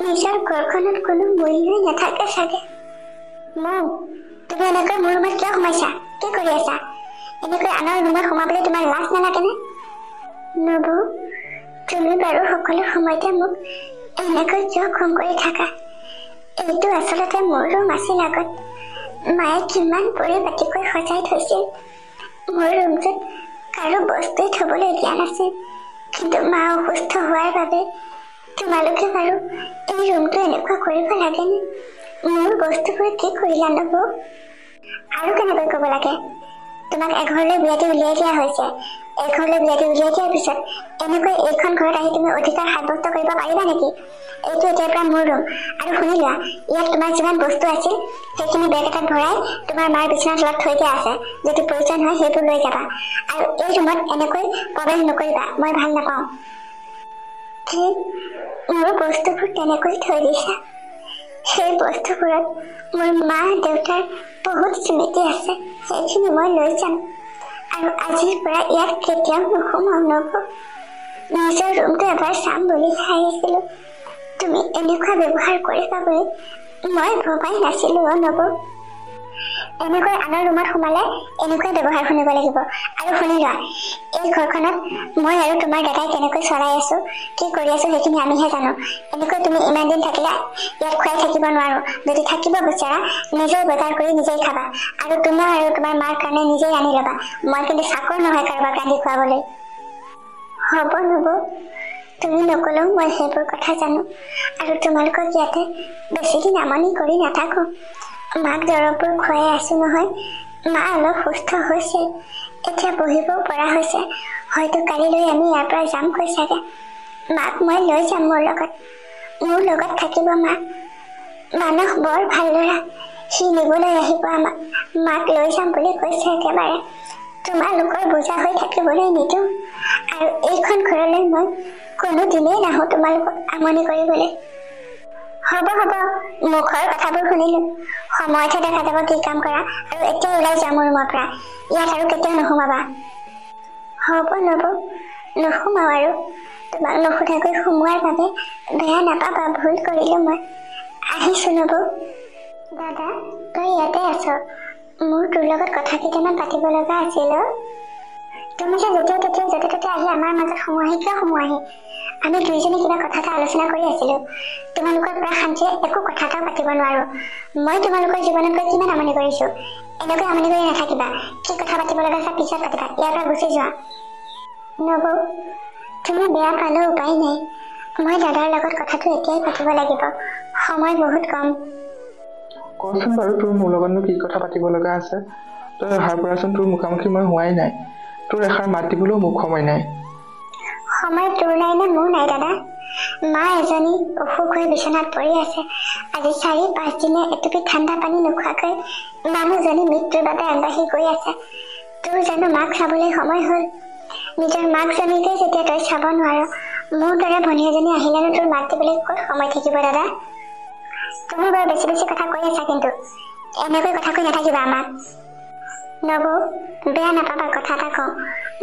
নিজৰ ঘৰখনত কোনো মূল্যই নাথাকে চাগে। তুমি এনেকৈ মোৰ ৰুমত কিয় সোমাইছা? কি কৰি আছা? এনেকৈ আনৰ ৰুমত সোমাবলৈ তোমাৰ লাজ নালাগেনে? নবৌ, তুমি বাৰু সকলো সময়তে মোক এনেকৈ কিয় খং কৰি থাকা? এইটো আচলতে মোৰ ৰুম আছিল আগত। মায়ে কিমান পৰিপাটিকৈ সজাই থৈছিল। মোৰ ৰুমটোত কাৰো বস্তুৱে থবলৈ দিয়া নাছিল, কিন্তু মা অসুস্থ হোৱাৰ বাবে তোমালোকে বাৰু এই ৰুমটো এনেকুৱা কৰিব লাগেনে? মোৰ বস্তুবোৰ কি কৰিলা নবৌ? আৰু কেনেকৈ ক'ব লাগে? তোমাক এঘৰলৈ বিয়াটি উলিয়াই দিয়া হৈছে। এইঘৰলৈ বিয়াটি উলিয়াই দিয়াৰ পিছত এনেকৈ এইখন ঘৰত আহি তুমি অধিকাৰ সাব্যস্ত কৰিব পাৰিবা নেকি? এইটো এতিয়াৰ পৰা মোৰ ৰুম। আৰু শুনি লোৱা, ইয়াত তোমাৰ যিমান বস্তু আছিল সেইখিনি বেগ এটাত ভৰাই তোমাৰ মাৰ বিচনাৰ তলত থৈ দিয়া আছে। যদি প্ৰয়োজন হয় সেইবোৰ লৈ যাবা। আৰু এই ৰুমত এনেকৈ প্ৰৱেশ নকৰিবা, মই ভাল নাপাওঁ। ঠিক মোৰ বস্তুবোৰ তেনেকৈ থৈ দিছা। সেই বস্তুবোৰত মোৰ মা দেউতাৰ বহুত স্মৃতি আছে, সেইখিনি মই লৈ যাম। আৰু আজিৰ পৰা ইয়াত কেতিয়াও নোসোমাও নবৌ। নিজৰ ৰুমটো এবাৰ চাম বুলি আহিছিলো। তুমি এনেকুৱা ব্যৱহাৰ কৰিবা বুলি মই ভবাই নাছিলো নবৌ। এনেকৈ আনৰ ৰুমত সোমালে এনেকুৱা ব্যৱহাৰ শুনিব লাগিব। আৰু শুনি লোৱা, এই ঘৰখনত মই আৰু তোমাৰ দাদাই কেনেকৈ চলাই আছো, কি কৰি আছো সেইখিনি আমিহে জানো। এনেকৈ তুমি ইমান দিন থাকিলে ইয়াত খুৱাই থাকিব নোৱাৰো। যদি থাকিব বিচাৰা নিজেই বজাৰ কৰি নিজেই খাবা, আৰু তোমাৰ আৰু তোমাৰ মাৰ কাৰণে নিজেই আনি ল'বা। মই কিন্তু চাকৰ নহয় কাৰোবাক ৰান্ধি খুৱাবলৈ। হ'ব নবৌ, তুমি নকলেও মই সেইবোৰ কথা জানো। আৰু তোমালোকক ইয়াতে বেছিদিন আমনি কৰি নাথাকো। মাক দৰৱবোৰ খুৱাই আছো নহয়। মা অলপ সুস্থ হৈছে, এতিয়া বহিবও পৰা হৈছে। হয়তো কালিলৈ আমি ইয়াৰ পৰা যামগৈ চাগে। মাক মই লৈ যাম মোৰ লগত থাকিব মা। মানস বৰ ভাল ল'ৰা, সি নিবলৈ আহিব আমাক। মাক লৈ যাম বুলি কৈছে একেবাৰে। তোমালোকৰ বোজা হৈ থাকিবলৈ নিদিওঁ। আৰু এইখন ঘৰলৈ মই কোনো দিনেই নাহো তোমালোকক আমনি কৰিবলৈ। হ'ব মুখৰ কথাবোৰ শুনিলো। সময়তহে দেখা যাব কি কাম কৰা। আৰু এতিয়া ওলাই যাম মোৰ ৰুমৰ পৰা। ইয়াত আৰু কেতিয়াও নোসোমাবা। হ'ব নবৌ, নোসোমাও। আৰু তোমাক নুসুধাকৈ সোমোৱাৰ বাবে বেয়া নাপাবা, ভুল কৰিলো মই। আহিছো নবৌ। দাদা, তই ইয়াতে আছ? মোৰ তোৰ লগত কথা কেইটামান পাতিব লগা আছিল। তুমি যে যেতিয়া তেতিয়া য'তে ত'তে আহি আমাৰ মাজত সোমোৱাহি কিয় সোমোৱাহি? আমি দুইজনে কিবা কথা এটা আলোচনা কৰি আছিলো। তোমালোকৰ পৰা শান্তিয়ে একো কথা এটাও পাতিব নোৱাৰো। মই তোমালোকৰ জীৱনত গৈ কিমান আমনি কৰিছো। এনেকৈ আমনি কৰি নাথাকিবা। কি কথা পাতিব লগা আছে পিছত পাতিবা, ইয়াৰ পৰা গুচি যোৱা। নবৌ, তুমি বেয়া পালেও উপায় নাই। মই দাদাৰ লগত কথাটো এতিয়াই পাতিব লাগিব, সময় বহুত কম। কচোন বাৰু, তোৰ মোৰ লগতনো কি কথা পাতিব লগা আছে? তই অহাৰ পৰাচোন তোৰ মুখামুখি মই হোৱাই নাই। তোৰ এষাৰ মাত দিবলৈও মোক সময় নাই। সময় তোৰ নাই নে মোৰ নাই দাদা? মা এজনী অসুখ হৈ বিচনাত পৰি আছে। আজি 4-5 দিনে এটুপি ঠাণ্ডা পানী নোখোৱাকৈ মানুহজনী মৃত্যুৰ বাবে আগবাঢ়ি গৈ আছে। তোৰ জানো মাক চাবলৈ সময় হ'ল? নিজৰ মাকজনীকে যেতিয়া তই চাব নোৱাৰ, মোৰ দৰে ভনী এজনী আহিলেনো তোৰ মাক দিবলৈ ক'ত সময় থাকিব দাদা? তুমি বাৰু বেছি কথা কৈ আছা, কিন্তু এনেকৈ কথা কৈ নাথাকিবা আমাক। নবৌ, বেয়া নাপাবা কথা এটা কওঁ।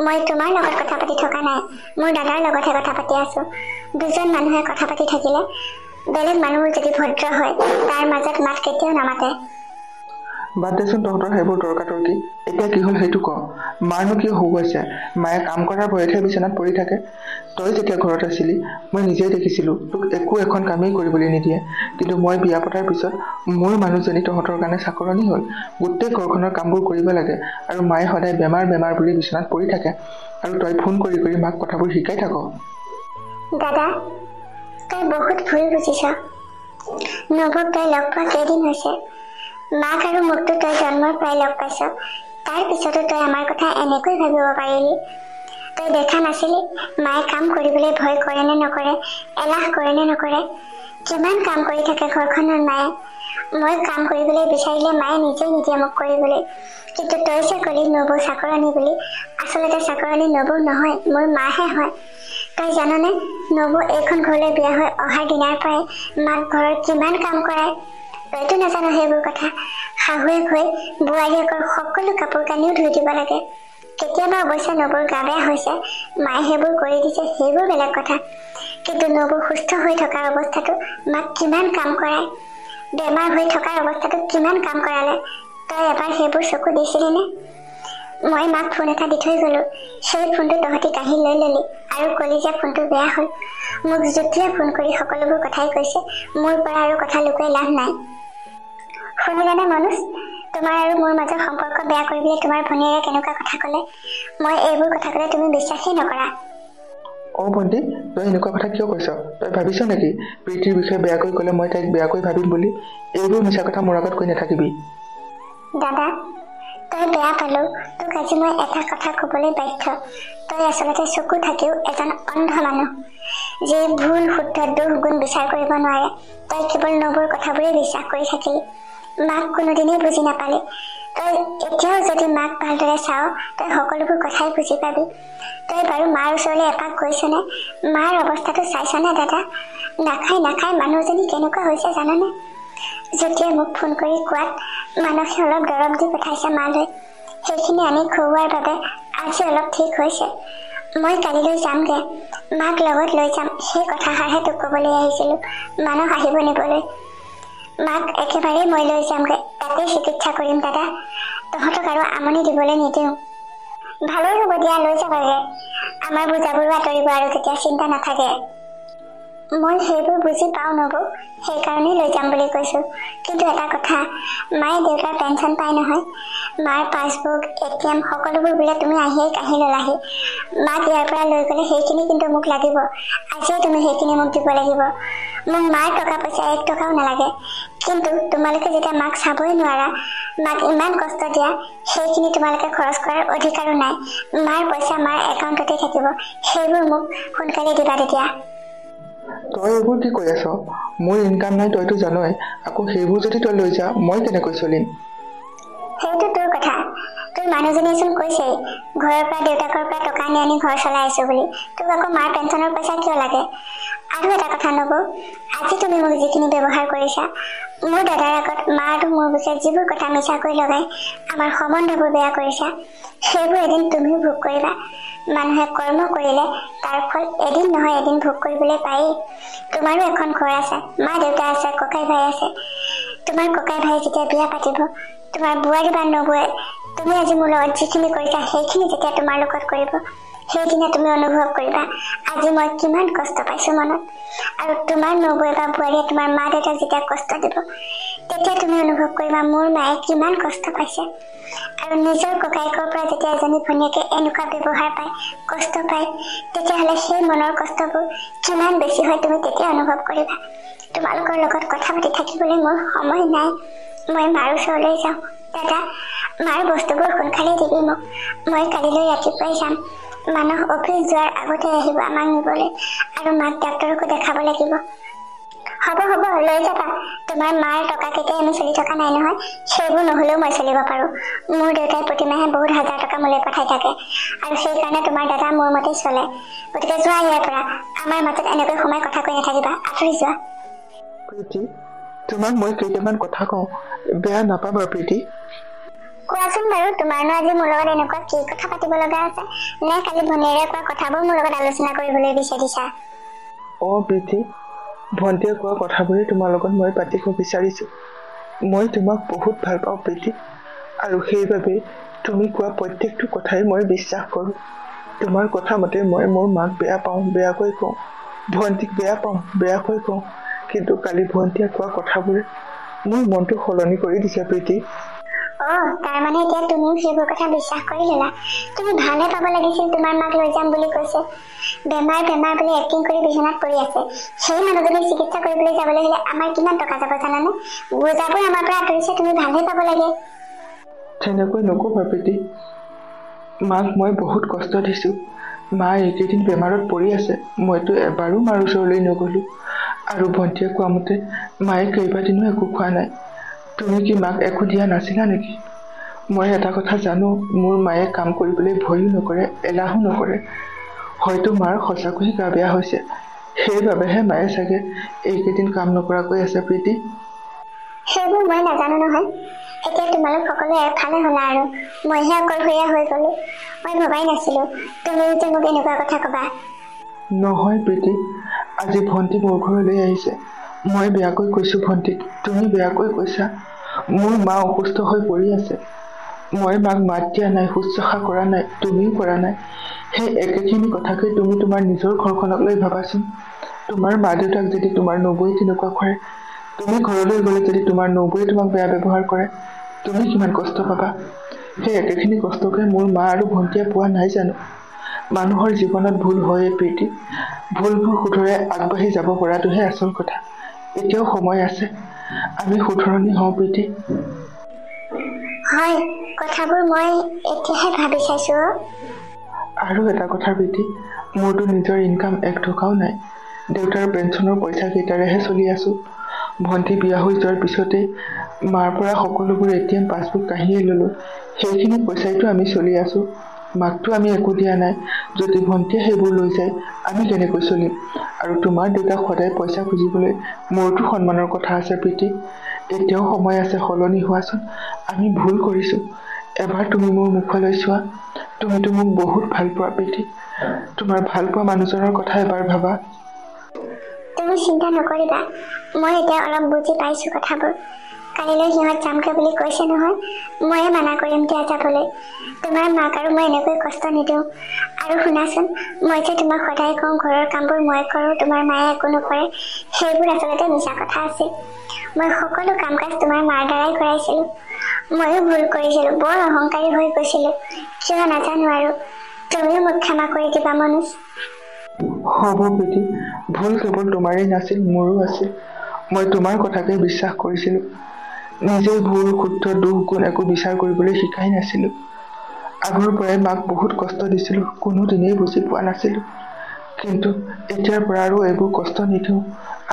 মই তোমাৰ লগত কথা পাতি থকা নাই, মোৰ দাদাৰ লগতহে কথা পাতি আছো। দুজন মানুহে কথা পাতি থাকিলে বেলেগ মানুহবোৰ যদি ভদ্ৰ হয়, তাৰ মাজত মাত কেতিয়াও নামাতে। বাদ দেচোন তহঁতৰ সেইবোৰ তৰ্কাতৰ্কি। এতিয়া কি হ'ল সেইটো ক। মাৰনো কি অসুখ হৈছে? মায়ে কাম কৰাৰ ভয়তহে বিচনাত পৰি থাকে। তই যেতিয়া ঘৰত আছিলি মই নিজেই দেখিছিলো তোক একো এখন কামেই কৰিবলৈ নিদিয়ে। কিন্তু মই বিয়া পতাৰ পিছত মোৰ মানুহজনী তহঁতৰ কাৰণে চাকৰণী হ'ল। গোটেই ঘৰখনৰ কামবোৰ কৰিব লাগে, আৰু মায়ে সদায় বেমাৰ বুলি বিচনাত পৰি থাকে। আৰু তই ফোন কৰি মাক কথাবোৰ শিকাই থাক। দাদা, তই বহুত ভুল বুজিছ। নবৌক তই লগ পোৱা কেইদিন হৈছে? মাক আৰু মোকতো তই জন্মৰ পৰাই লগ পাইছ। তাৰ পিছতো তই আমাৰ কথা এনেকৈ ভাবিব পাৰিলি? তই দেখা নাছিলি মায়ে কাম কৰিবলৈ ভয় কৰে নে নকৰে, এলাহ কৰে নে নকৰে? কিমান কাম কৰি থাকে ঘৰখনৰ মায়ে। মই কাম কৰিবলৈ বিচাৰিলে মায়ে নিজেই নিদিয়ে মোক কৰিবলৈ। কিন্তু তই যে কলি নবৌ চাকৰণী বুলি, আচলতে চাকৰণী নবৌ নহয়, মোৰ মাহে হয়। তই জাননে নবৌ এইখন ঘৰলৈ বিয়া হৈ অহাৰ দিনাৰ পৰাই মাক ঘৰত কিমান কাম কৰায়? তইতো নাজানো সেইবোৰ কথা। শাহুৱেক হৈ বোৱাৰীয়েকৰ সকলো কাপোৰ কানিও ধুই দিব লাগে। কেতিয়াবা অৱশ্যে নবৌৰ গা বেয়া হৈছে, মায়ে সেইবোৰ কৰি দিছে, সেইবোৰ বেলেগ কথা। কিন্তু নবৌ সুস্থ হৈ থকাৰ অৱস্থাটো মাক কিমান কাম কৰায়, বেমাৰ হৈ থকাৰ অৱস্থাটো কিমান কাম কৰালে, তই এবাৰ সেইবোৰ চকু দিছিলি নে? মই মাক ফোন এটা দি থৈ গলো। সেই ফোনটো তহঁতি কাঢ়ি লৈ ললি আৰু কলি যে ফোনটো বেয়া হ'ল। মোক জুতিয়ে ফোন কৰি সকলোবোৰ কথাই কৈছে। মোৰ পৰা আৰু কথা লুকুৱাই লাভ নাই। শুনিলানে মনোজ, তোমাৰ আৰু মোৰ মাজৰ সম্পৰ্ক বেয়া কৰিবলৈ তোমাৰ ভনীয়েৰে কেনেকুৱা কথা ক'লে। মই এইবোৰ কথা ক'লে তুমি বিশ্বাসেই নকৰা। ভণ্টি, তই এনেকুৱা কথা কিয় কৈছ? তই ভাবিছ নেকি প্ৰীতিৰ বিষয়ে বেয়াকৈ ক'লে মই তাইক বেয়াকৈ ভাবিম বুলি? এইবোৰ মিছা কথা মোৰ আগত কৈ নাথাকিবি। দাদা, তই বেয়া পালো তোক আজি মই এটা কথা ক'বলৈ বাধ্য। তই আচলতে চকু থাকিও এজন অন্ধ মানুহ, যি ভুল শুদ্ধ দুখ গুণ বিচাৰ কৰিব নোৱাৰে। তই কেৱল নবৌৰ কথাবোৰেই বিশ্বাস কৰি থাকিলি, মাক কোনোদিনেই বুজি নাপালি। তই এতিয়াও যদি মাক ভালদৰে চাও তই সকলোবোৰ কথাই বুজি পাবি। তই বাৰু মাৰ ওচৰলৈ এপাক গৈছনে? মাৰ অৱস্থাটো চাইছনে দাদা? নাখাই মানুহজনী কেনেকুৱা হৈছে জানানে? জ্যোতিয়ে মোক ফোন কৰি কোৱাত মানসে অলপ দৰৱ দি পঠাইছে মালৈ। সেইখিনি আনি খুওৱাৰ বাবে আজি অলপ ঠিক হৈছে। মই কালিলৈ যামগে, মাক লগত লৈ যাম। সেই কথাষাৰহে তোক ক'বলৈ আহিছিলো। মানস আহিব নিবলৈ। মাক একেবাৰে মই লৈ যামগে, তাতেই চিকিৎসা কৰিম দাদা। তহঁতক আৰু আমনি দিবলৈ নিদিওঁ। ভালেই হ'ব দিয়া, লৈ যাবাগে। আমাৰ বুজাবোৰো আঁতৰিব আৰু তেতিয়া চিন্তা নাথাকে। মই সেইবোৰ বুজি পাওঁ নবৌ, সেইকাৰণেই লৈ যাম বুলি কৈছো। কিন্তু এটা কথা, মায়ে দেউতাৰ পেঞ্চন পাই নহয়। মাৰ পাছবুক, ATM সকলোবোৰ বোলে তুমি আহিয়েই কাঢ়ি ললাহি। মাক ইয়াৰ পৰা লৈ গ'লে সেইখিনি কিন্তু মোক লাগিব। আজিয়ে তুমি সেইখিনি মোক দিব লাগিব। মোক মাৰ টকা পইচা 1 টকাও নালাগে। কিন্তু তোমালোকে যেতিয়া মাক চাবই নোৱাৰা, মাক ইমান কষ্ট দিয়া, সেইখিনি তোমালোকে খৰচ কৰাৰ অধিকাৰো নাই। মাৰ পইচা মাৰ একাউণ্টতে থাকিব। সেইবোৰ মোক সোনকালে দিবা তেতিয়া। তই এইবোৰ কি কৈ আছ? মোৰ ইনকাম নাই তইতো জানই। আকৌ সেইবোৰ যদি তই লৈ যা মই কেনেকৈ চলিম? সেইটো তোৰ কথা। তোৰ মানুহজনীয়েচোন কৈছেই ঘৰৰ পৰা দেউতাকৰ পৰা টকা আনি ঘৰ চলাই আছো বুলি। তোক আকৌ মাৰ পেঞ্চনৰ পইচা কিয় লাগে? আৰু এটা কথা নবৌ, আজি তুমি মোক যিখিনি ব্যৱহাৰ কৰিছা, মোৰ দাদাৰ আগত মা আৰু মোৰ বিষয়ে যিবোৰ কথা মিছাকৈ লগাই আমাৰ সম্বন্ধবোৰ বেয়া কৰিছা, সেইবোৰ এদিন তুমিও ভোগ কৰিবা। মানুহে কৰ্ম কৰিলে তাৰ ফল এদিন নহয় এদিন ভোগ কৰিবলৈ পায়েই। তোমাৰো এখন ঘৰ আছে, মা দেউতা আছে, ককাই ভাই আছে। তোমাৰ ককাই ভাই যেতিয়া বিয়া পাতিব, তোমাৰ বোৱাৰী বা নবৌৱে তুমি আজি মোৰ লগত যিখিনি কৰিছা সেইখিনি যেতিয়া তোমাৰ লগত কৰিব, সেইদিনা তুমি অনুভৱ কৰিবা আজি মই কিমান কষ্ট পাইছো মনত। আৰু তোমাৰ নবৌৱে বা বোৱাৰীয়ে তোমাৰ মা দেউতাক যেতিয়া কষ্ট দিব, তেতিয়া তুমি অনুভৱ কৰিবা মোৰ মায়ে কিমান কষ্ট পাইছে। আৰু নিজৰ ককায়েকৰ পৰা যেতিয়া এজনী ভনীয়েকে এনেকুৱা ব্যৱহাৰ পায়, কষ্ট পায়, তেতিয়াহ'লে সেই মনৰ কষ্টবোৰ কিমান বেছি হয় তুমি তেতিয়া অনুভৱ কৰিবা। তোমালোকৰ লগত কথা পাতি থাকিবলৈ মোৰ সময় নাই। মই মাৰ ওচৰলৈ যাওঁ। দাদা, মাৰ বস্তুবোৰ সোনকালে দিবি মোক। মই কালিলৈ ৰাতিপুৱাই যাম। মানস অফিচ যোৱাৰ আগতে আহিব আমাক নিবলৈ, আৰু মাক ডাক্তৰকো দেখাব লাগিব। হ'ব লৈ যাবা। তোমাৰ মাৰ টকা কেইটাই আমি চলি থকা নাই নহয়। সেইবোৰ নহলেও মই চলিব পাৰো। মোৰ দেউতাই প্ৰতিমাহে বহুত 1000 টকা মোলৈ পঠাই থাকে, আৰু সেইকাৰণে তোমাৰ দাদা মোৰ মতেই চলে। গতিকে যোৱা ইয়াৰ পৰা। আমাৰ মাজত এনেকৈ সোমাই কথা কৈ নাথাকিবা, আঁতৰি যোৱা। প্ৰীতি, তোমাক মই কেইটামান কথা কওঁ, বেয়া নাপাবা প্ৰীতি। কোৱাচোন বাৰু, তোমাৰনো আজি মোৰ লগত এনেকুৱা কি কথা পাতিব লগা আছে? নে কালি ভনীয়েৰে কোৱা কথাবোৰ মোৰ লগত আলোচনা কৰিবলৈ বিচাৰিছা? প্ৰীতি, ভণ্টিয়ে কোৱা কথাবোৰেই তোমাৰ লগত মই পাতিব বিচাৰিছো। মই তোমাক বহুত ভাল পাওঁ প্ৰীতি, আৰু সেইবাবে তুমি কোৱা প্ৰত্যেকটো কথাই মই বিশ্বাস কৰোঁ। তোমাৰ কথা মতে মই মোৰ মাক বেয়া পাওঁ, বেয়াকৈ কওঁ, ভণ্টিক বেয়া পাওঁ, বেয়াকৈ কওঁ। কিন্তু কালি ভণ্টিয়ে কোৱা কথাবোৰে মোৰ মনটো সলনি কৰি দিছে প্ৰীতি। তাৰমানে এতিয়া তুমিও সেইবোৰ কথা বিশ্বাস কৰি ললা? তুমি ভালহে পাব লাগিছিল তোমাৰ মাক লৈ যাম বুলি কৈছে। বেমাৰ বুলি এক্টিং কৰি বিছনাত পৰি আছে। সেই মানুহজনীক চিকিৎসা কৰিবলৈ যাবলৈ হলে আমাৰ কিমান টকা যাব জানানে? বুজাবোৰ আমাৰ পৰা আঁতৰিছে, তুমি ভালহে পাব লাগে। তেনেকৈ নকবা প্ৰীতি। মাক মই বহুত কষ্ট দিছো। মা এইকেইদিন বেমাৰত পৰি আছে। মইতো এবাৰো মাৰ ওচৰলৈ নগলো। আৰু ভণ্টিয়ে কোৱা মতে মায়ে কেইবাদিনো একো খোৱা নাই। তুমি কি মাক একো দিয়া নাছিলা নেকি? মই এটা কথা জানো, মোৰ মায়ে কাম কৰিবলৈ ভয়ো নকৰে, এলাহো নকৰে। হয়তো মাৰ সঁচাকৈয়ে গা বেয়া হৈছে, সেইবাবেহে মায়ে চাগে এইকেইদিন কাম নকৰাকৈ আছে প্ৰীতি। সেইবোৰ মই নাজানো নহয়। এতিয়া তোমালোক সকলো এফালে হলা আৰু মইহে অকলশৰীয়া হৈ গলো। মই ভবাই নাছিলো তুমি যে মোক এনেকুৱা কথা কবা। নহয় প্ৰীতি, আজি ভণ্টি মোৰ ঘৰলৈ আহিছে। মই বেয়াকৈ কৈছো ভণ্টিক, তুমি বেয়াকৈ কৈছা। মোৰ মা অসুস্থ হৈ পৰি আছে। মই মাক মাত দিয়া নাই, শুশ্ৰূষা কৰা নাই, তুমিও কৰা নাই। সেই একেখিনি কথাকে তুমি তোমাৰ নিজৰ ঘৰখনক লৈ ভাবাচোন। তোমাৰ মা দেউতাক যদি তোমাৰ নবৌয়ে তেনেকুৱা কৰে, তুমি ঘৰলৈ গ'লে যদি তোমাৰ নবৌয়ে তোমাক বেয়া ব্যৱহাৰ কৰে, তুমি কিমান কষ্ট পাবা। সেই একেখিনি কষ্টকে মোৰ মা আৰু ভণ্টিয়ে পোৱা নাই জানো? মানুহৰ জীৱনত ভুল হয়েই প্ৰীতি। ভুলবোৰ শুধৰাই আগবাঢ়ি যাব পৰাটোহে আচল কথা। এতিয়াও সময় আছে, আমি শুধৰণি হওঁ প্ৰীতি। হয়, কথাবোৰ মই এতিয়াহে ভাবি চাইছো। আৰু এটা কথা প্ৰীতি, মোৰতো নিজৰ ইনকাম 1 টকাও নাই। দেউতাৰ পেঞ্চনৰ পইচা কেইটাৰেহে চলি আছো। ভণ্টি বিয়া হৈ যোৱাৰ পিছতেই মাৰ পৰা সকলোবোৰ ATM পাছবুক কাঢ়িয়ে ললো। সেইখিনি পইচাইতো আমি চলি আছো। মাকতো আমি একো দিয়া নাই। যদি ভণ্টিয়ে সেইবোৰ লৈ যায়, আমি কেনেকৈ চলিম? আৰু তোমাৰ দেউতাক সদায় পইচা খুজিবলৈ মোৰতো সন্মানৰ কথা আছে প্ৰীতি। এতিয়াও সময় আছে, সলনি হোৱাচোন। আমি ভুল কৰিছো। এবাৰ তুমি মোৰ মুখলৈ চোৱা। তুমিতো মোক বহুত ভাল পোৱা প্ৰীতি। তোমাৰ ভাল পোৱা মানুহজনৰ কথা এবাৰ ভাবা। তুমি চিন্তা নকৰিবা, মই এতিয়া অলপ বুজি পাইছো কথাবোৰ। কালিলৈ সিহঁত যামগৈ বুলি কৈছে নহয়, ময়ে মানা কৰিম দিয়া যাবলৈ। তোমাৰ মাক আৰু মই এনেকৈ কষ্ট নিদিওঁ। আৰু শুনাচোন, মই যে তোমাক সদায় কওঁ ঘৰৰ কামবোৰ মই কৰোঁ, তোমাৰ মায়ে একো নকৰে, সেইবোৰ আচলতে মিছা কথা আছিল। মই সকলো কাম কাজ তোমাৰ মাৰ দ্বাৰাই কৰাইছিলোঁ। ময়ো ভুল কৰিছিলোঁ, বৰ অহংকাৰী হৈ গৈছিলোঁ, কিয় নাজানো আৰু। তুমিও মোক ক্ষমা কৰি দিবা মনোজ। হ'ব প্ৰীতি, ভুল কেৱল তোমাৰেই নাছিল, মোৰো আছিল। মই তোমাৰ কথাকে বিশ্বাস কৰিছিলো। নিজেই ভুল শুদ্ধ দুখ গুণ একো বিচাৰ কৰিবলৈ শিকাই নাছিলো। আগৰ পৰাই মাক বহুত কষ্ট দিছিলো, কোনোদিনেই বুজি পোৱা নাছিলো। কিন্তু এতিয়াৰ পৰা আৰু এইবোৰ কষ্ট নিদিওঁ।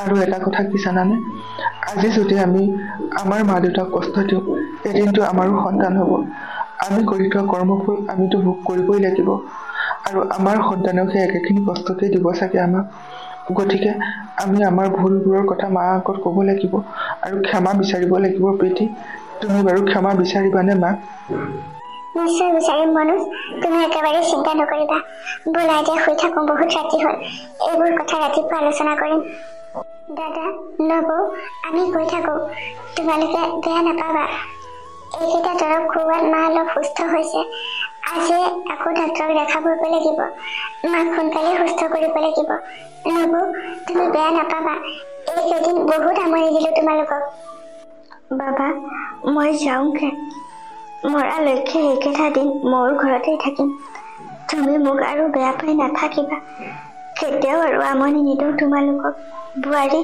আৰু এটা কথা কি জানানে? আজি যদি আমি আমাৰ মা দেউতাক কষ্ট দিওঁ, এদিনটো আমাৰো সন্তান হ'ব। আমি কৰি থোৱা কৰ্মফল আমিতো ভোগ কৰিবই লাগিব। আৰু আমাৰ সন্তানেও সেই একেখিনি কষ্টকেই দিব চাগে আমাক। গতিকে আমি আমাৰ ভুলবোৰৰ কথা মাৰ আগত ক'ব লাগিব আৰু ক্ষমা বিচাৰিব লাগিব প্ৰীতি। তুমি বাৰু ক্ষমা বিচাৰিবানে মাক? নিশ্চয় বিচাৰিম মনোজ, তুমি একেবাৰে চিন্তা নকৰিবা। ব'লা এতিয়া শুই থাকোঁ, বহুত ৰাতি হ'ল। এইবোৰ কথা ৰাতিপুৱা আলোচনা কৰিম। দাদা, নবৌ, আমি গৈ থাকোঁ। তোমালোকে বেয়া নাপাবা। এইকেইটা দৰৱ খুওৱাত মা অলপ সুস্থ হৈছে। আজি আকৌ ডাক্তৰক দেখাবগৈ লাগিব। মাক সোনকালে সুস্থ কৰিব লাগিব। নবৌ, তুমি বেয়া নাপাবা। এইকেইদিন বহুত আমনি দিলোঁ তোমালোকক। বাবা, মই যাওঁগে। মৰালৈকে এইকেইটা দিন মোৰ ঘৰতেই থাকিম। তুমি মোক আৰু বেয়া পাই নাথাকিবা। কেতিয়াও আৰু আমনি নিদিওঁ তোমালোকক। বোৱাৰী,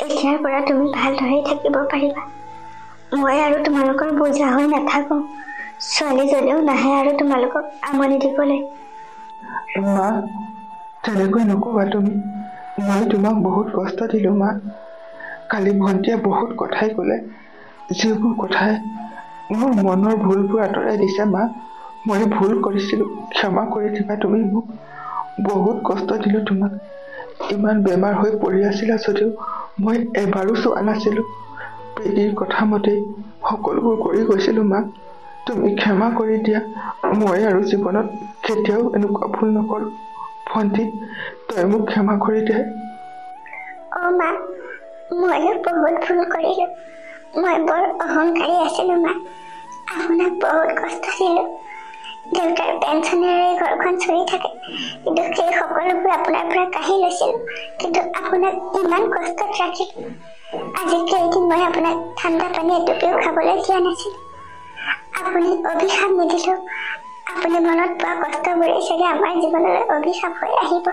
এতিয়াৰ পৰা তুমি ভালদৰেই থাকিব পাৰিবা। মই আৰু তোমালোকৰ বোজা হৈ নাথাকোঁ। ছোৱালীজনীও নাহে আৰু তোমালোকক আমনি দিবলৈ। মা, তেনেকৈ নকবা তুমি। মই তোমাক বহুত কষ্ট দিলো মা। কালি ভণ্টিয়ে বহুত কথাই ক'লে, যিবোৰ কথাই মোৰ মনৰ ভুলবোৰ আঁতৰাই দিছে মা। মই ভুল কৰিছিলো, ক্ষমা কৰি দিবা তুমি মোক। বহুত কষ্ট দিলো তোমাক। ইমান বেমাৰ হৈ পৰি আছিলা যদিও মই এবাৰো চোৱা নাছিলো। প্ৰীতিৰ কথা মতেই সকলোবোৰ কৰি গৈছিলো মা। তুমি ক্ষমা কৰি দিয়া। মই আৰু জীৱনত কেতিয়াও এনেকুৱা ভুল নকৰো। ভণ্টি, তই মোক ক্ষমা কৰি দে। মা, ময়ো বহুত ভুল কৰিলোঁ। মই বৰ অহংকাৰী আছিলোঁ মা। আপোনাক বহুত কষ্ট দিলোঁ। দেউতাৰ পেঞ্চনেৰে ঘৰখন চলি থাকে, কিন্তু সেই সকলোবোৰ আপোনাৰ পৰা কাঢ়ি লৈছিলোঁ। কিন্তু আপোনাক ইমান কষ্টত ৰাখিলোঁ। আজি কেইদিন মই আপোনাক ঠাণ্ডা পানী এটুপিও খাবলৈ দিয়া নাছিলোঁ। আপুনি অভিশাপ নিদিলেও আপুনি মনত পোৱা কষ্টবোৰেই চাগে আমাৰ জীৱনলৈ অভিশাপ হৈ আহিব।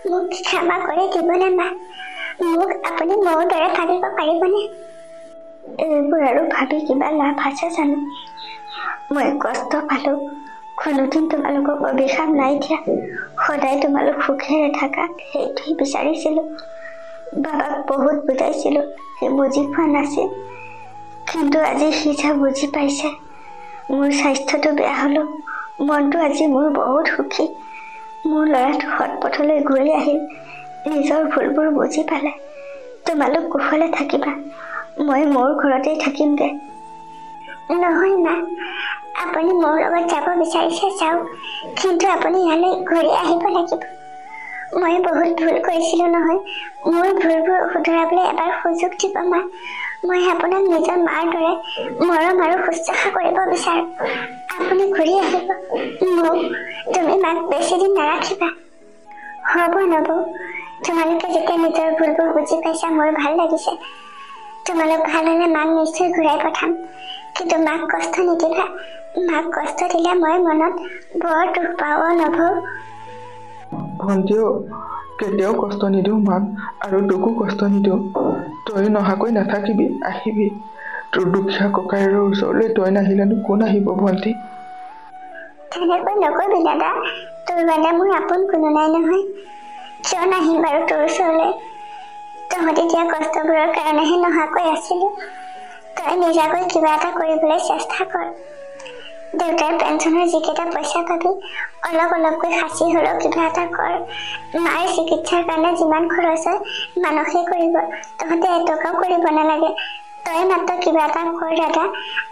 মোক ক্ষমা কৰি দিবনে মা? মোক আপুনি মোৰ দৰে ভাবিব পাৰিবনে? এইবোৰ আৰু ভাবি কিবা লাভ আছে জানো? মই কষ্ট পালোঁ, কোনোদিন তোমালোকক অভিশাপ নাই দিয়া। সদায় তোমালোক সুখেৰে থাকা, সেইটোৱেই বিচাৰিছিলোঁ। বাবাক বহুত বুজাইছিলোঁ, সি বুজি পোৱা নাছিল। কিন্তু আজি সি যে বুজি পাইছে। মোৰ স্বাস্থ্যটো বেয়া হ'লেও মনটো আজি মোৰ বহুত সুখী। মোৰ ল'ৰাটো সৎ পথলৈ ঘূৰি আহিল, নিজৰ ভুলবোৰ বুজি পালে। তোমালোক কুশলে থাকিবা, মই মোৰ ঘৰতেই থাকিমগে। নহয় মা, আপুনি মোৰ লগত যাব বিচাৰিছে যাওক, কিন্তু আপুনি ইয়ালৈ ঘূৰি আহিব লাগিব। মই বহুত ভুল কৰিছিলোঁ নহয়। মোৰ ভুলবোৰ শুধৰাবলৈ এবাৰ সুযোগ দিব মা। মই আপোনাক নিজৰ মাৰ দৰে মৰম আৰু শুশ্ৰূষা কৰিব বিচাৰো। আপুনি ঘূৰি আহিব। মোক তুমি মাক বেছি দিন নাৰাখিবা। হ'ব নবৌ, তোমালোকে যেতিয়া নিজৰ ভুলবোৰ বুজি পাইছা মোৰ ভাল লাগিছে। তোমালোক ভাল হলে মাক নিশ্চয় ঘূৰাই পঠাম, কিন্তু মাক কষ্ট নিদিবা। মাক কষ্ট দিলে মই মনত বৰ দুখ পাওঁ নবৌ। ভণ্টিও কেতিয়াও কষ্ট নিদিওঁ মাক, আৰু তোকো কষ্ট নিদিওঁ। তই নহাকৈ নাথাকিবি, আহিবি। তোৰ দুখীয়া ককাইৰৰ ওচৰলৈ তই নাহিলেনো কোন আহিব ভণ্টি? তেনেকৈ নকবি দাদা, তোৰ বাদে মোৰ আপোন কোনো নাই নহয়। কিয় নাহিম বাৰু তোৰ ওচৰলৈ? তহঁতি দিয়া কষ্টবোৰৰ কাৰণেহে নহাকৈ আছিলো। তই নিজাকৈ কিবা এটা কৰিবলৈ চেষ্টা কৰ। দেউতাৰ পেঞ্চনৰ যিকেইটা পইচা পাবি অলপ অলপকৈ সাঁচি হলেও কিবা এটা কৰ। মাৰ চিকিৎসাৰ কাৰণে যিমান খৰচ হয় মানসে কৰিব, তহঁতে এটকাও কৰিব নালাগে। তই মাত্ৰ কিবা এটা কৰ দাদা,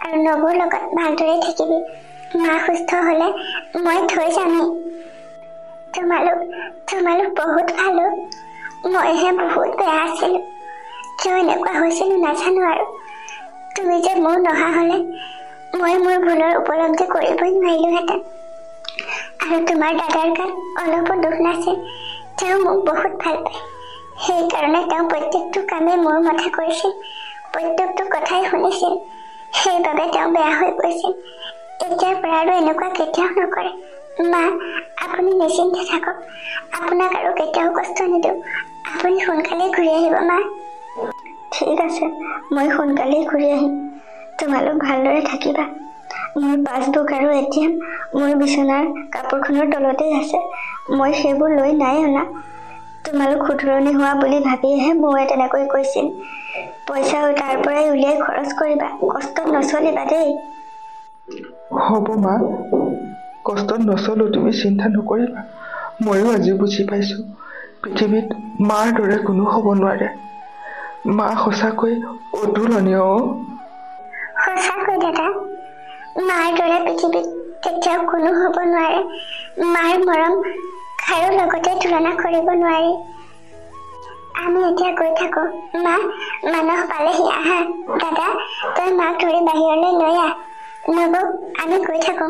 আৰু নবৌৰ লগত ভালদৰে থাকিবি। মা সুস্থ হলে মই থৈ যামেই। তোমালোক বহুত ভালো, মইহে বহুত বেয়া আছিলো। কিয় এনেকুৱা হৈছিলো নাজানো। আৰু তুমি যে মোৰ নহা হলে মই মোৰ ভুলৰ উপলব্ধি কৰিবই নোৱাৰিলোহেঁতেন। আৰু তোমাৰ দাদাৰ গাত অলপো দুখ নাছিল। তেওঁ মোক বহুত ভাল পায়, সেইকাৰণে তেওঁ প্ৰত্যেকটো কামেই মোৰ মতে কৰিছিল, প্ৰত্যেকটো কথাই শুনিছিল। সেইবাবে তেওঁ বেয়া হৈ গৈছিল। এতিয়াৰ পৰা আৰু এনেকুৱা কেতিয়াও নকৰে। মা, আপুনি নিশ্চিন্তে থাকক। আপোনাক আৰু কেতিয়াও কষ্ট নিদিওঁ। আপুনি সোনকালে ঘূৰি আহিব মা। ঠিক আছে, মই সোনকালেই ঘূৰি আহিম। তোমালোক ভালদৰে থাকিবা। মোৰ পাছবুক আৰু ATM মোৰ বিচনাৰ কাপোৰখনৰ তলতেই আছে। মই সেইবোৰ লৈ নাই অনা। তোমালোক শুধৰণি হোৱা বুলি ভাবিহে মই তেনেকৈ কৈছিল। পইচা তাৰ পৰাই উলিয়াই খৰচ কৰিবা, কষ্টত নচলিবা দেই। হ'ব মা, কষ্টত নচলো, তুমি চিন্তা নকৰিবা। ময়ো আজি বুজি পাইছো পৃথিৱীত মাৰ দৰে কোনো হ'ব নোৱাৰে। মা সঁচাকৈ অতুলনীয়। সঁচাকৈ দাদা, মাৰ দৰে পৃথিৱীত কেতিয়াও কোনো হ'ব নোৱাৰে। মাৰ মৰম কাৰো লগতে তুলনা কৰিব নোৱাৰি। আমি এতিয়া গৈ থাকো। মা, মানস পালেহি। আহা দাদা, তই মাক ধৰি বাহিৰলৈ লৈ আহ। নবৌ, আমি গৈ থাকো।